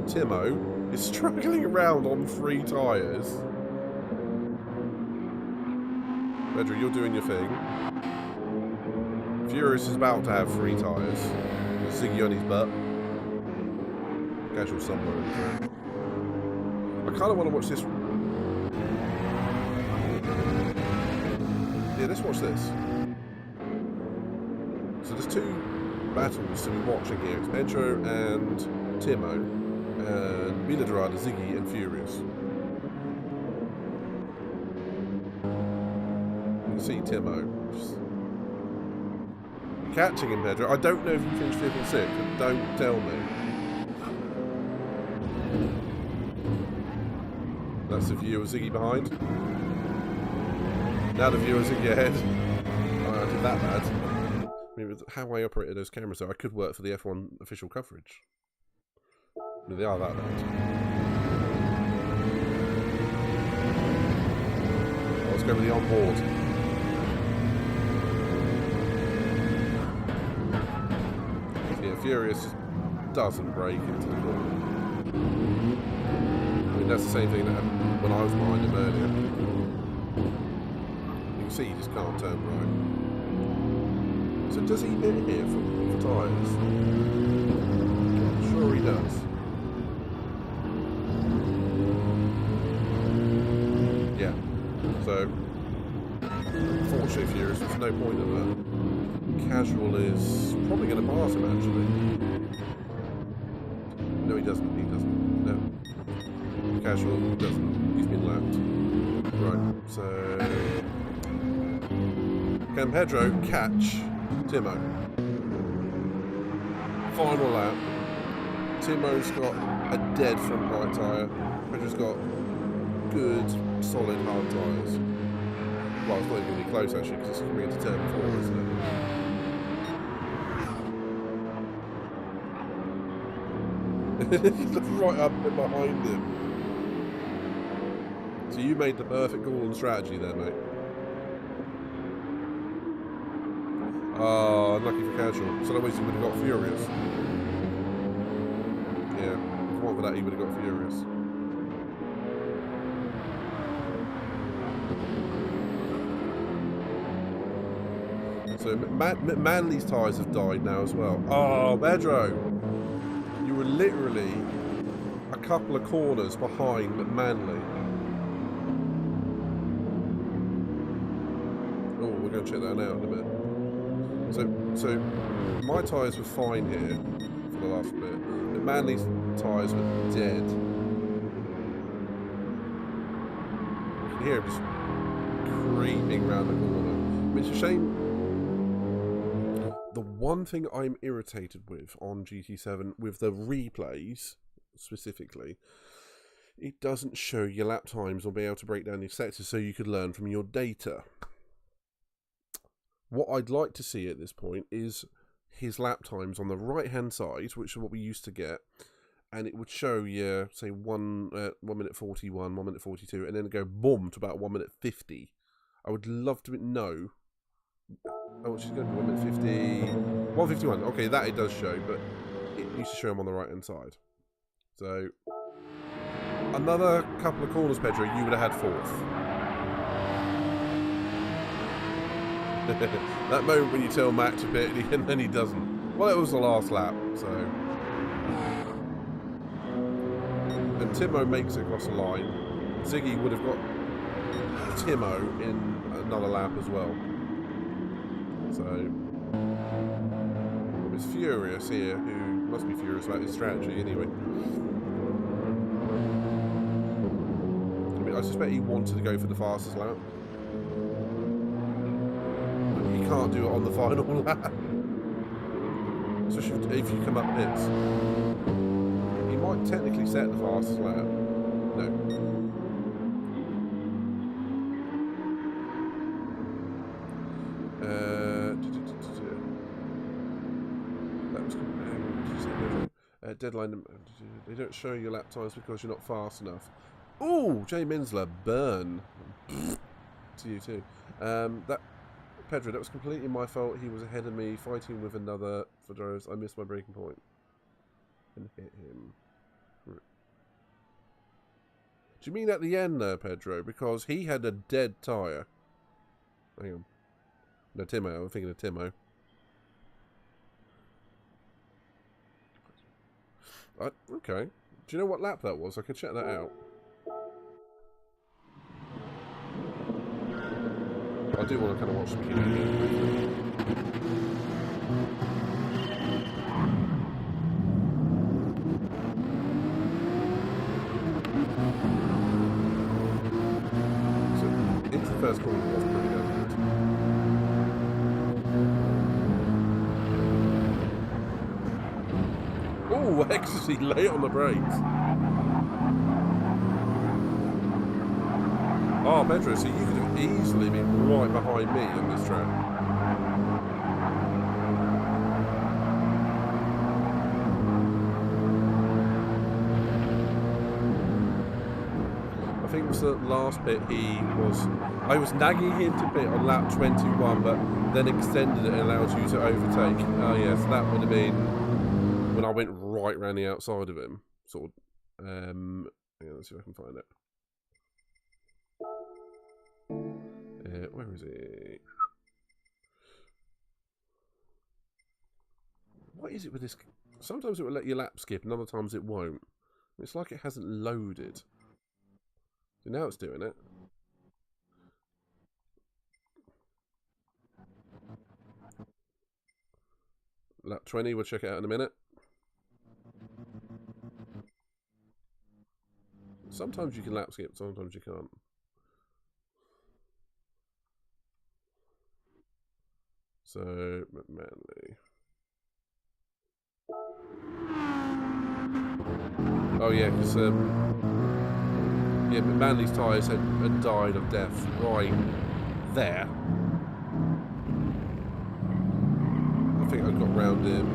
Timo is struggling around on 3 tyres. Pedro, you're doing your thing. Furious is about to have 3 tyres. Ziggy on his butt. Casual somewhere in the track. I kind of want to watch this. Yeah, let's watch this. So there's two battles to be watching here. It's Pedro and Timo, and Mila Dorada, Ziggy, and Furious. You can see Timo just catching him, Pedro. I don't know if you finished 5th or 6th, but don't tell me. That's the view of Ziggy behind. Now the view of Ziggy ahead. Oh, I did that bad. I mean, with how I operated those cameras, though, I could work for the F1 official coverage. I mean, they are that bad. Oh, let's go with the onboard. Yeah, Furious just doesn't break into the corner. I mean, that's the same thing that happened when I was behind him earlier. You can see he just can't turn right. So does he hit here for tyres? I'm sure he does. Yeah. So, unfortunately, Furious, there's no point in that. Casual is probably going to pass him, actually. No, he doesn't. He doesn't. No. Casual doesn't. He's been lapped. Right, so... Can Pedro catch Timo? Final lap. Timo's got a dead front right tyre. Pedro's got good, solid hard tyres. Well, it's not even going to be close, actually, because it's coming into turn 4, isn't it? Right up and behind him. So you made the perfect call and strategy there, mate. Oh, unlucky for Casual. So otherwise he would have got Furious. Yeah, if it weren't for that, he would have got Furious. So Manly's tyres have died now as well. Oh, Pedro! You were literally a couple of corners behind Manly. Oh, we're going to check that out in a bit. So my tyres were fine here for the last bit, but Manly's tyres were dead. You can hear him just creeping round the corner. I mean, it's a shame. The one thing I'm irritated with on GT7, with the replays specifically, it doesn't show your lap times or be able to break down your sectors so you could learn from your data. What I'd like to see at this point is his lap times on the right hand side, which is what we used to get, and it would show you, say, 1 minute 41, 1 minute 42, and then go boom to about 1 minute 50. I would love to know. Oh, she's going to be 1 minute 50. 151. Okay, that it does show, but it used to show him on the right hand side. So, another couple of corners, Pedro, you would have had 4th. That moment when you tell Matt to pit and then he doesn't. Well, it was the last lap, so. And Timo makes it across the line. Ziggy would have got Timo in another lap as well. So. It's Furious here, who must be furious about his strategy anyway. I mean, I suspect he wanted to go for the fastest lap. You can't do it on the final lap. Especially if you come up pits. He might technically set the fastest lap. No. That was deadline. They don't show your lap times because you're not fast enough. Ooh, Jay Minsler, burn. To you too. That. Pedro, that was completely my fault. He was ahead of me, fighting with another for drivers. I missed my braking point and hit him. Do you mean at the end there, Pedro? Because he had a dead tyre. Hang on. No, Timo. I'm thinking of Timo. Okay. Do you know what lap that was? I can check that out. I do want to kind of watch some Q again. So, into the first corner was pretty good. Oh, ecstasy, late on the brakes. Oh, Pedro, so you could have easily been right behind me on this track. I think it was the last bit I was nagging him to pit on lap 21, but then extended it and allowed you to overtake. Oh yes, that would have been when I went right round the outside of him. Sort of, yeah, let's see if I can find it. Where is it? What is it with this? Sometimes it will let you lap skip, and other times it won't. It's like it hasn't loaded. So now it's doing it. Lap 20, we'll check it out in a minute. Sometimes you can lap skip, sometimes you can't. So, Manly. Oh yeah, because yeah, Manly's tyres had died of death right there. I think I got round him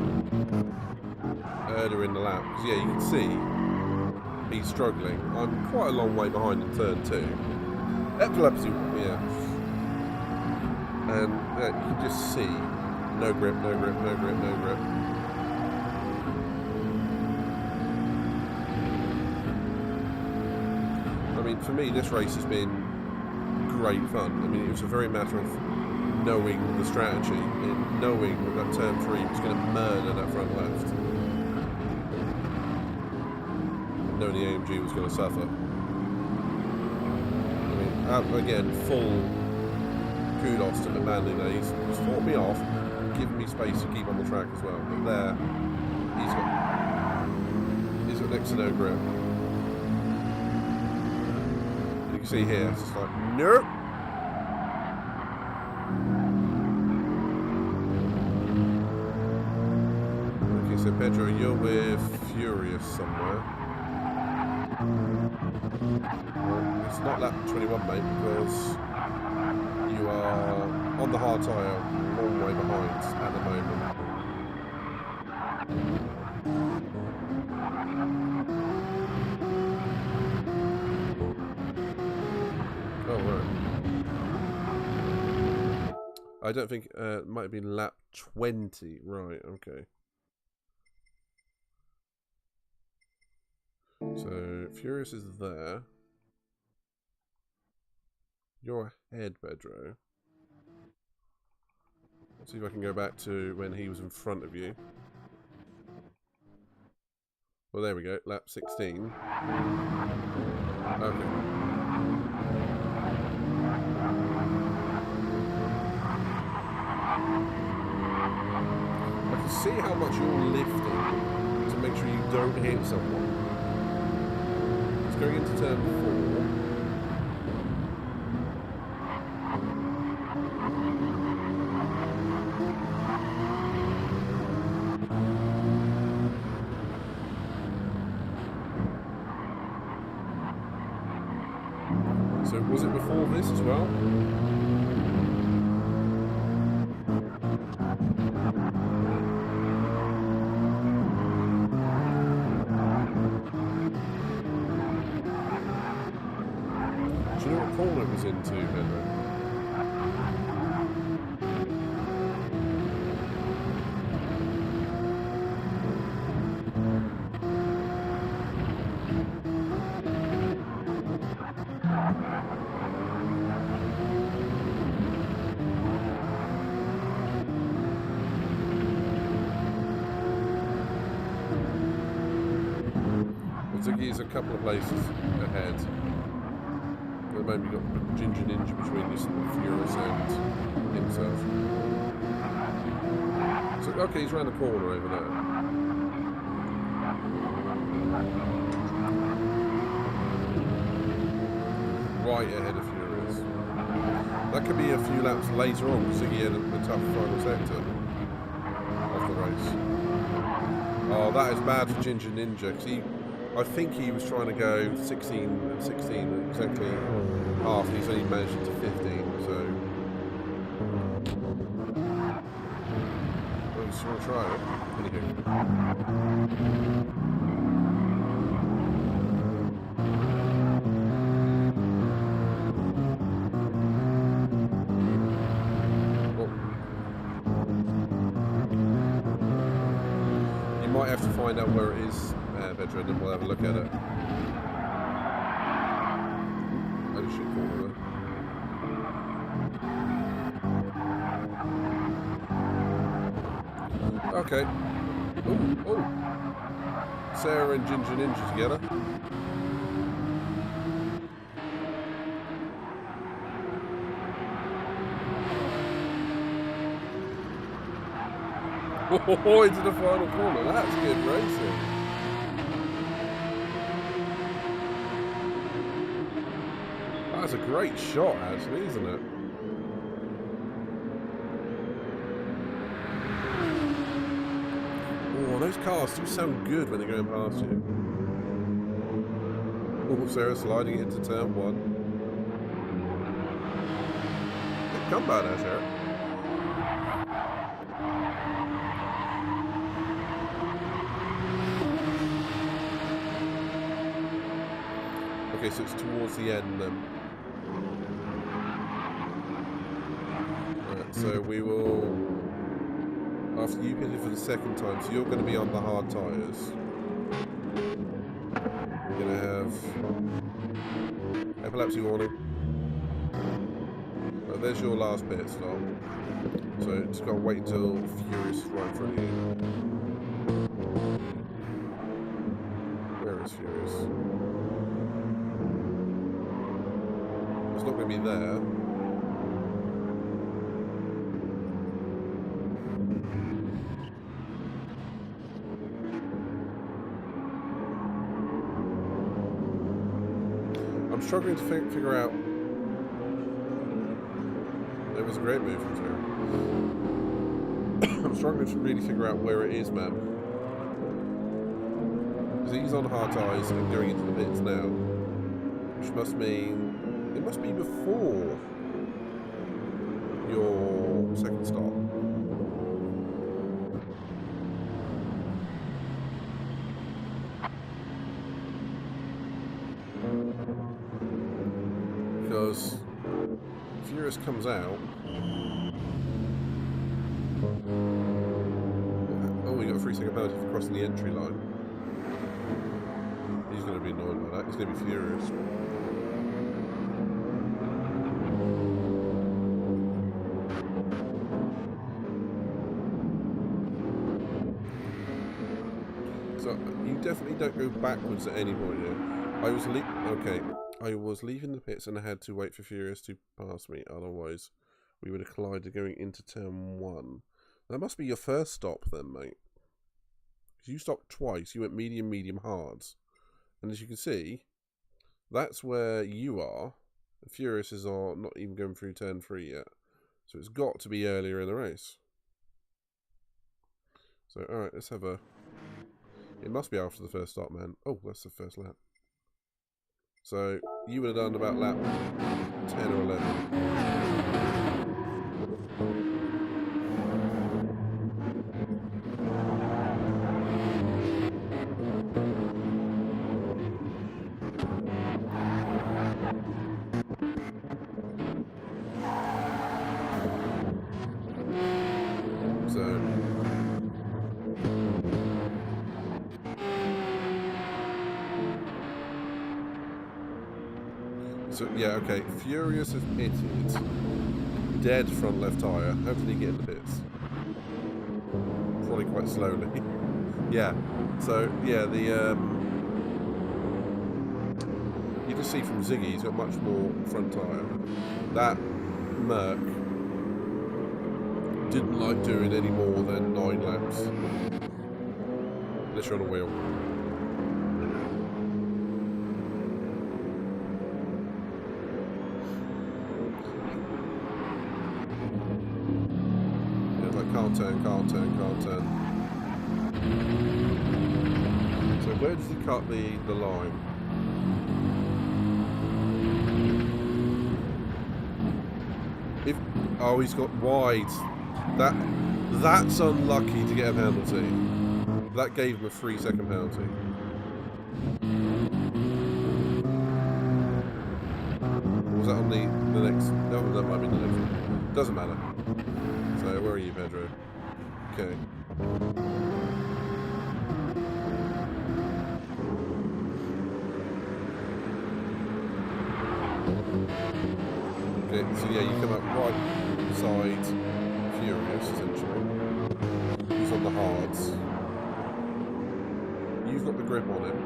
earlier in the lap. Because yeah, you can see he's struggling. I'm quite a long way behind in turn 2. Epilepsy, yeah. And you can just see no grip, no grip, no grip, no grip. I mean, for me, this race has been great fun. I mean, it was a very matter of knowing the strategy and knowing that turn 3 was going to murder that front left. And knowing the AMG was going to suffer. I mean, again, full kudos to the Manly there. He's fought me off, given me space to keep on the track as well. But there, he's got next to no grip. And you can see here, it's just like, nope. Okay, so Pedro, you're with Furious somewhere. Well, it's not lap 21, mate, because you are on the hard tyre, a long way behind at the moment. Oh, right. I don't think, it might have been lap 20. Right, okay. So, Furious is there. You're ahead, Pedro. Let's see if I can go back to when he was in front of you. Well, there we go. Lap 16. Okay. I can see how much you're lifting to make sure you don't hit someone. It's going into turn 4. So was it before this as well? Do you know what corner it was into, Pedro? He's a couple of places ahead. Maybe got Ginger Ninja between this Furious and himself. So, okay, he's around the corner over there. Right ahead of Furious. That could be a few laps later on, because he had a tough final sector of the race. Oh, that is bad for Ginger Ninja, because I think he was trying to go 16 and 16 exactly half. He's only managed to 15, so. Well, just want to try it. Anywho. You might have to find out where it is. Veteran, and we'll have a look at it. Oh shit, corner there. Okay. Oh. Sarah and Ginger Ninja together. Oh, into the final corner. That's good racing. That's a great shot, actually, isn't it? Oh, those cars do sound good when they're going past you. Oh, Sarah sliding into turn 1. Good comeback there, Sarah. Okay, so it's towards the end then. So we will, after you pitted for the second time, so you're going to be on the hard tyres. We're going to have epilepsy warning. There's your last pit stop. So just got to wait until Furious is right in front of you. Where is Furious? It's not going to be there. I'm struggling to figure out. It was a great move from Sarah. I'm struggling to really figure out where it is, man. Because he's on hard tyres and going into the pits now, which must mean it must be before your second stop. Because Furious comes out. Oh, we got a 3-second penalty for crossing the entry line. He's going to be annoyed by that. He's going to be furious. So you definitely don't go backwards at any point here. I was leaving the pits and I had to wait for Furious to pass me. Otherwise, we would have collided going into turn 1. That must be your first stop then, mate. Because you stopped twice. You went medium, medium, hards. And as you can see, that's where you are. Furious is not even going through turn 3 yet. So it's got to be earlier in the race. So, alright, let's have a... It must be after the first stop, man. Oh, that's the first lap. So, you would have done about lap 10 or 11. So, yeah, okay. Furious has pitted. Dead front left tyre. How did he get in the pits? Probably quite slowly. Yeah. So, yeah, the... you can see from Ziggy, he's got much more front tyre. That Merc didn't like doing any more than 9 laps. Unless you're on a wheel. Yeah, like can't turn. So where does he cut the line? Oh, he's got wide. That's unlucky to get a penalty. That gave him a 3-second penalty. Or was that on the next? No, that might be the next one. Doesn't matter. So where are you, Pedro? Okay. Okay, so yeah, you come up right side Furious, essentially. He's on the hards. You've got the grip on him.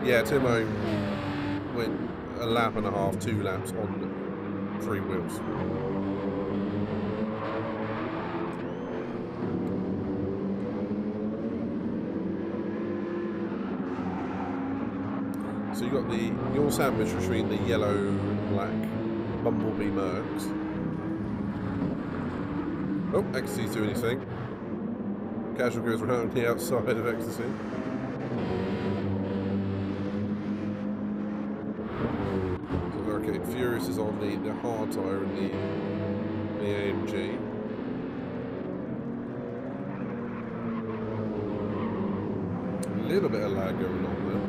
Yeah, Timo went a lap and a half, 2 laps on 3 wheels. So you got your sandwich between the yellow and black Bumblebee Mercs. Oh, Ecstasy's doing his thing. Casual goes around the outside of Ecstasy. Okay, Furious is on the hard tyre and the AMG. A little bit of lag going on there.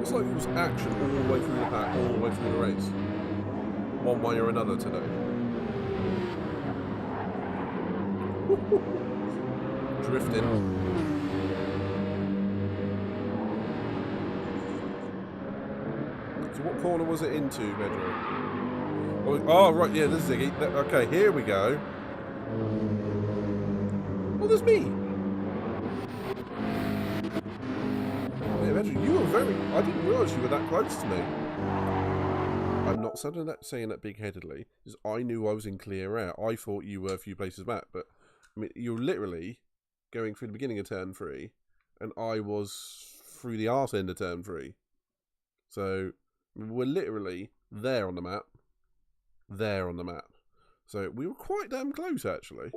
It's like it was action all the way through the pack, all the way through the race. One way or another today. Drifting. So what corner was it into, Pedro? Oh, right, yeah, this is Ziggy. Okay, here we go. Oh, there's me. You were I didn't realise you were that close to me. I'm not saying that big-headedly, because I knew I was in clear air. I thought you were a few places back, but I mean, you're literally going through the beginning of turn 3, and I was through the arse end of turn 3. So we're literally there on the map. There on the map. So we were quite damn close, actually.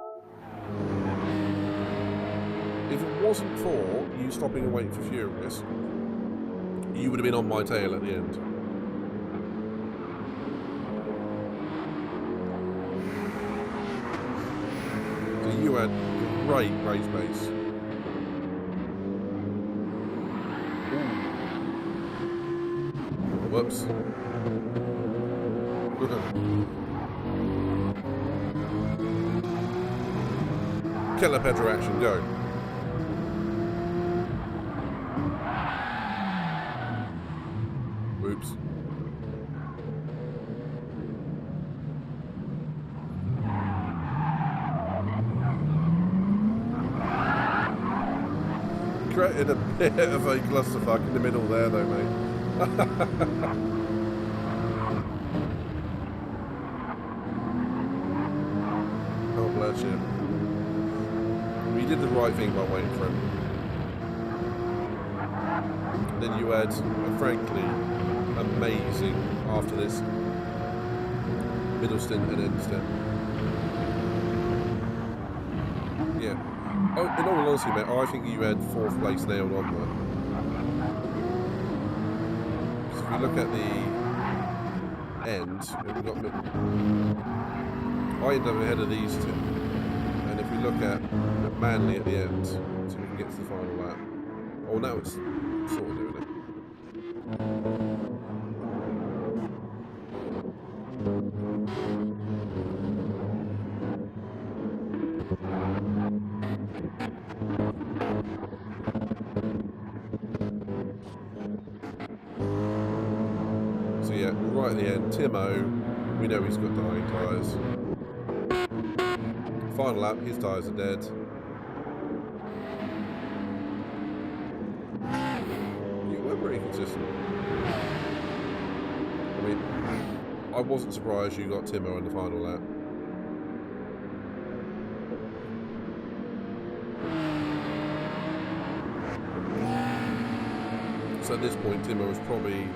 If it wasn't for you stopping and waiting for Furious, you would have been on my tail at the end. So you had great race pace. Whoops. Killer Pedro action, go. Oops. Created a bit of a clusterfuck in the middle there, though, mate. Oh, bless you. We did the right thing by waiting for him. Then you had, frankly, amazing after this middle stint and end stint. Yeah. Oh, in all honesty, mate, I think you had 4th place nailed on there. So if we look at the end, we've got I ended up ahead of these two. And if we look at Manly at the end, so we can get to the final lap. Oh, now it's sort of doing it. right at the end, Timo, we know he's got dying tyres. Final lap, his tyres are dead. You were pretty consistent. I mean, I wasn't surprised you got Timo in the final lap. So at this point, Timo was probably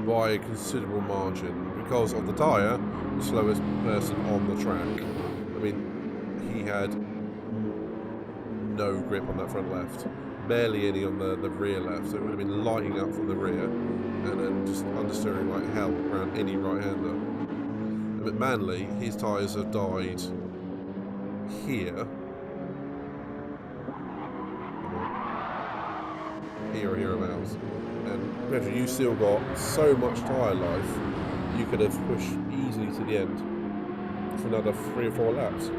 by a considerable margin because of the tyre, the slowest person on the track. I mean, he had no grip on that front left, barely any on the rear left, so it would have been lighting up from the rear and then just understeering like hell around any right-hander. But Manley, his tyres have died here. Here or hereabouts. And Pedro, you still got so much tyre life, you could have pushed easily to the end for another 3 or 4 laps.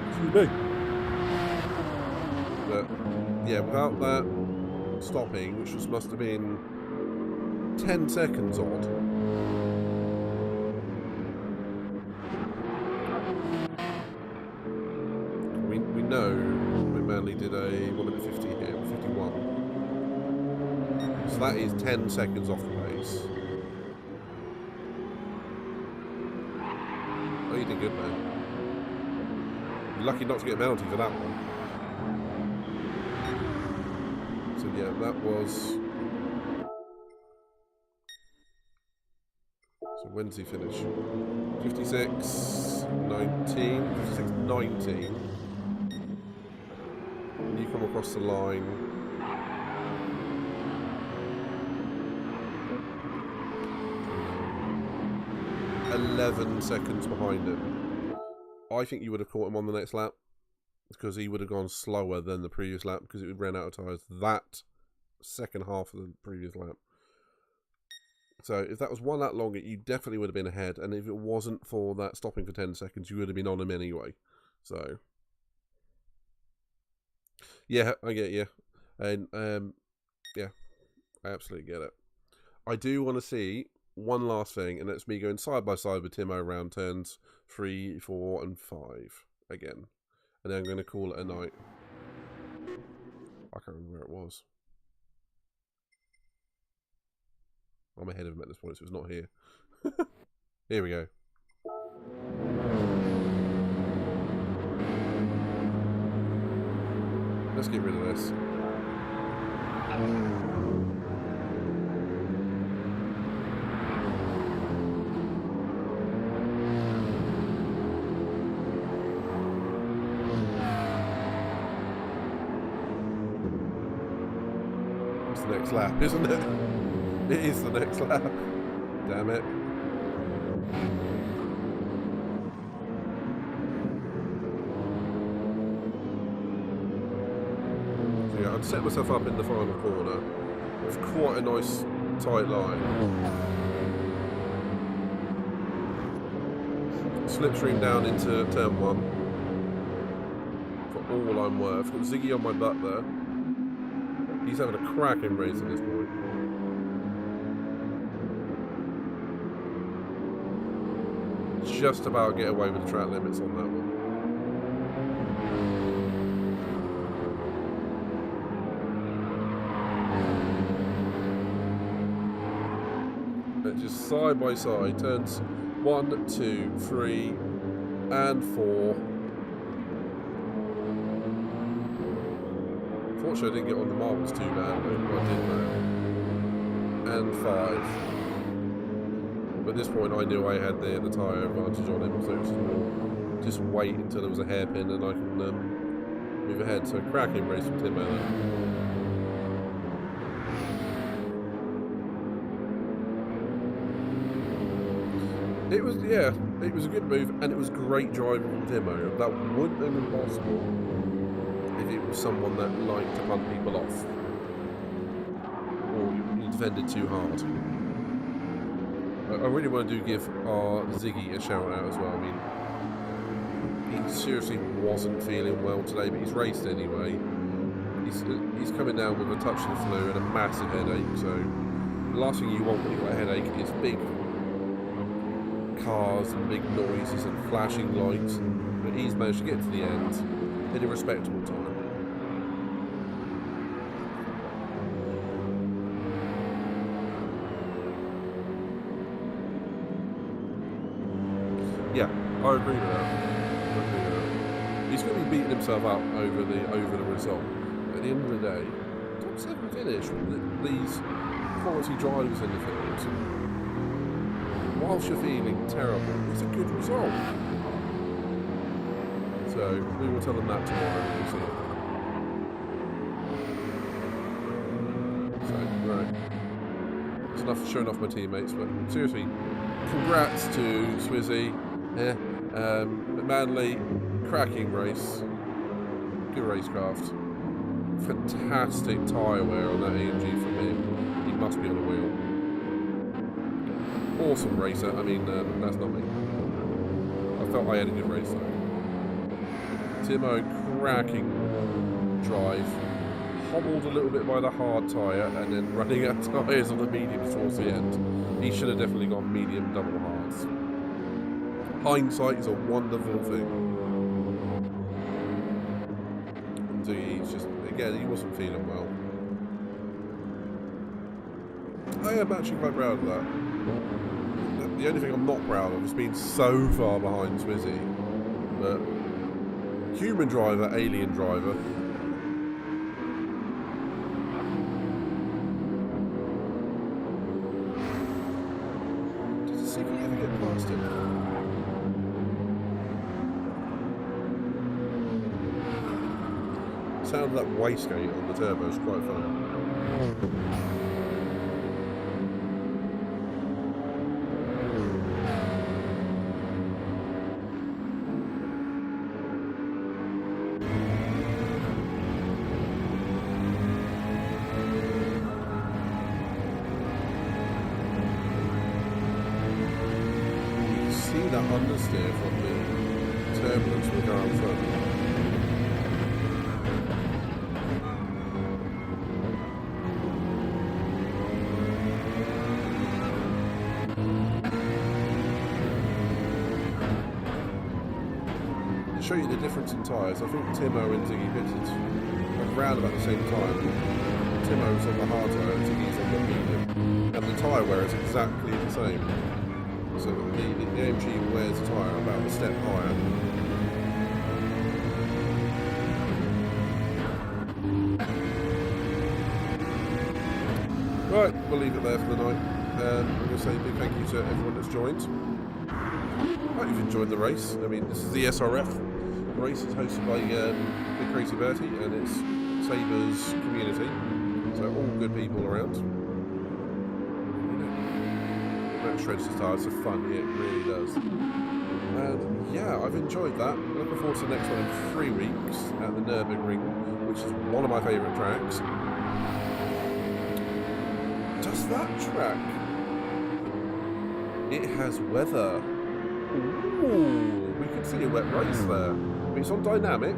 Excuse me. But yeah, without that stopping, which just must have been 10 seconds odd. We know Manley did a 50 here, 51. So that is 10 seconds off the pace. Oh, you did good, man. You're lucky not to get a penalty for that one. So yeah, that was... So when's he finish? 56-19. 56-19. You come across the line. ...11 seconds behind him. I think you would have caught him on the next lap because he would have gone slower than the previous lap because it would ran out of tyres that second half of the previous lap. So if that was 1 lap longer, you definitely would have been ahead, and if it wasn't for that stopping for 10 seconds, you would have been on him anyway. So... yeah, I get you. And, yeah, I absolutely get it. I do want to see one last thing, and that's me going side by side with Timo around turns 3, 4, and 5 again. And then I'm going to call it a night. I can't remember where it was. I'm ahead of him at this point, so it's not here. Here we go. Let's get rid of this. It's the next lap, isn't it? It is the next lap. Damn it. Yeah, I'd set myself up in the final corner with quite a nice tight line. Slipstream down into turn 1 for all I'm worth. Got Ziggy on my butt there. He's having a cracking race at this point. Just about get away with the track limits on that one. Just side by side, turns 1, 2, 3, and 4. Fortunately, I didn't get on the marbles too badly, but I did now. And 5. But at this point, I knew I had the tyre advantage on him, so it was just wait until there was a hairpin and I can move ahead. So cracking race from Timo there. It was, yeah, it was a good move, and it was great driving from Timo. That wouldn't have been possible if it was someone that liked to punt people off, or you defended too hard. I really want to give our Ziggy a shout out as well. I mean, he seriously wasn't feeling well today, but he's raced anyway. He's coming down with a touch of the flu and a massive headache, so the last thing you want when you've got a headache is big cars and big noises and flashing lights. But he's managed to get to the end in a respectable time. Yeah, I agree with that. He's going to be beating himself up over the result. At the end of the day, top 7 finish with these quality drivers in the field. Whilst you're feeling terrible, it's a good result. So we will tell them that tomorrow. So right, it's enough showing off my teammates, but seriously, congrats to Swizzy. Manly, cracking race, good racecraft, fantastic tyre wear on that AMG from him. He must be on a wheel. Awesome racer. I mean, that's not me. I felt I had a good race though. Timo, cracking drive, hobbled a little bit by the hard tyre and then running out of tyres on the mediums towards the end. He should have definitely gone medium double hards. Hindsight is a wonderful thing. And he's just, again, he wasn't feeling well. I am actually quite proud of that. The only thing I'm not proud of is being so far behind Swizzy. But human driver, alien driver. Did Siggy ever get past him? Sound of that wastegate on the turbo is quite fun. You see that understeer from the turbulence of the car in front. Show you the difference in tyres. I think Timo and Ziggy pitted around about the same time. Timo's on the hard tyre and Ziggy's on the medium. And the tyre wear is exactly the same. So the AMG wears the tyre about a step higher. Right, we'll leave it there for the night. I'm going to say a big thank you to everyone that's joined. I hope you've enjoyed the race. I mean, this is the SRF. The race is hosted by Big Crazy Bertie and it's Saber's community. So all good people around. That shreds his tires for fun, it really does. And yeah, I've enjoyed that. Looking forward to the next one in 3 weeks at the Nürburgring, which is one of my favourite tracks. Does that track? It has weather. Ooh, we can see a wet race there. I mean, it's on dynamic,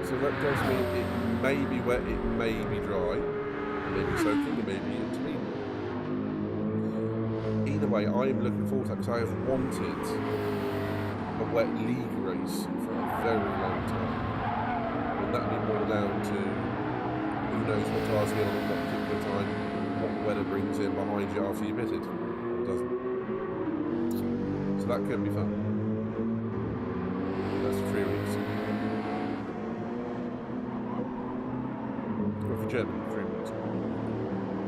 so that does mean it may be wet, it may be dry, it may be soaking, it may be intermediate. Either way, I am looking forward to that because I have wanted a wet league race for a very long time. And that would be more down to who knows what cars are on at what particular time, what the weather brings in behind you after you pitted, or doesn't. So that could be fun. That's 3 weeks. Well, for Germany, 3 weeks.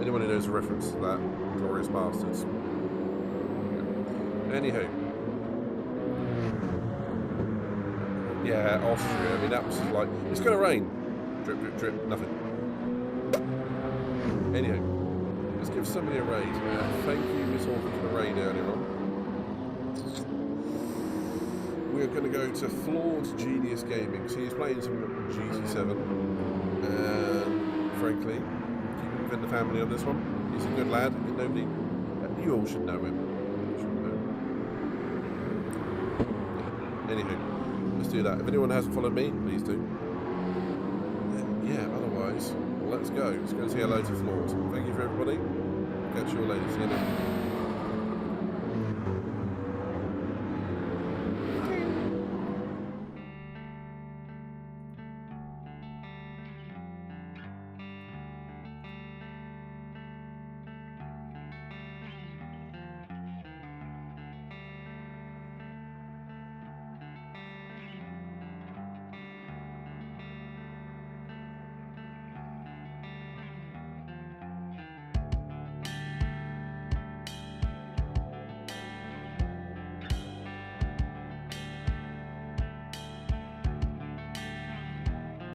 Anyone who knows a reference to that, glorious bastards. Yeah. Anywho. Yeah, Austria. I mean, that was like, it's going to rain. Drip, drip, drip, nothing. Anywho, let's give somebody a raid. Thank you, Miss Orphan, for the raid earlier on. We're going to go to Flawed Genius Gaming. So he's playing some GT7. And frankly, keep him within the family on this one. He's a good lad. Nobody, you all should know him. Anywho, let's do that. If anyone hasn't followed me, please do. Yeah, otherwise, well, let's go. Let's go and say hello to Flawed. Thank you for everybody. Catch you all later. See you then.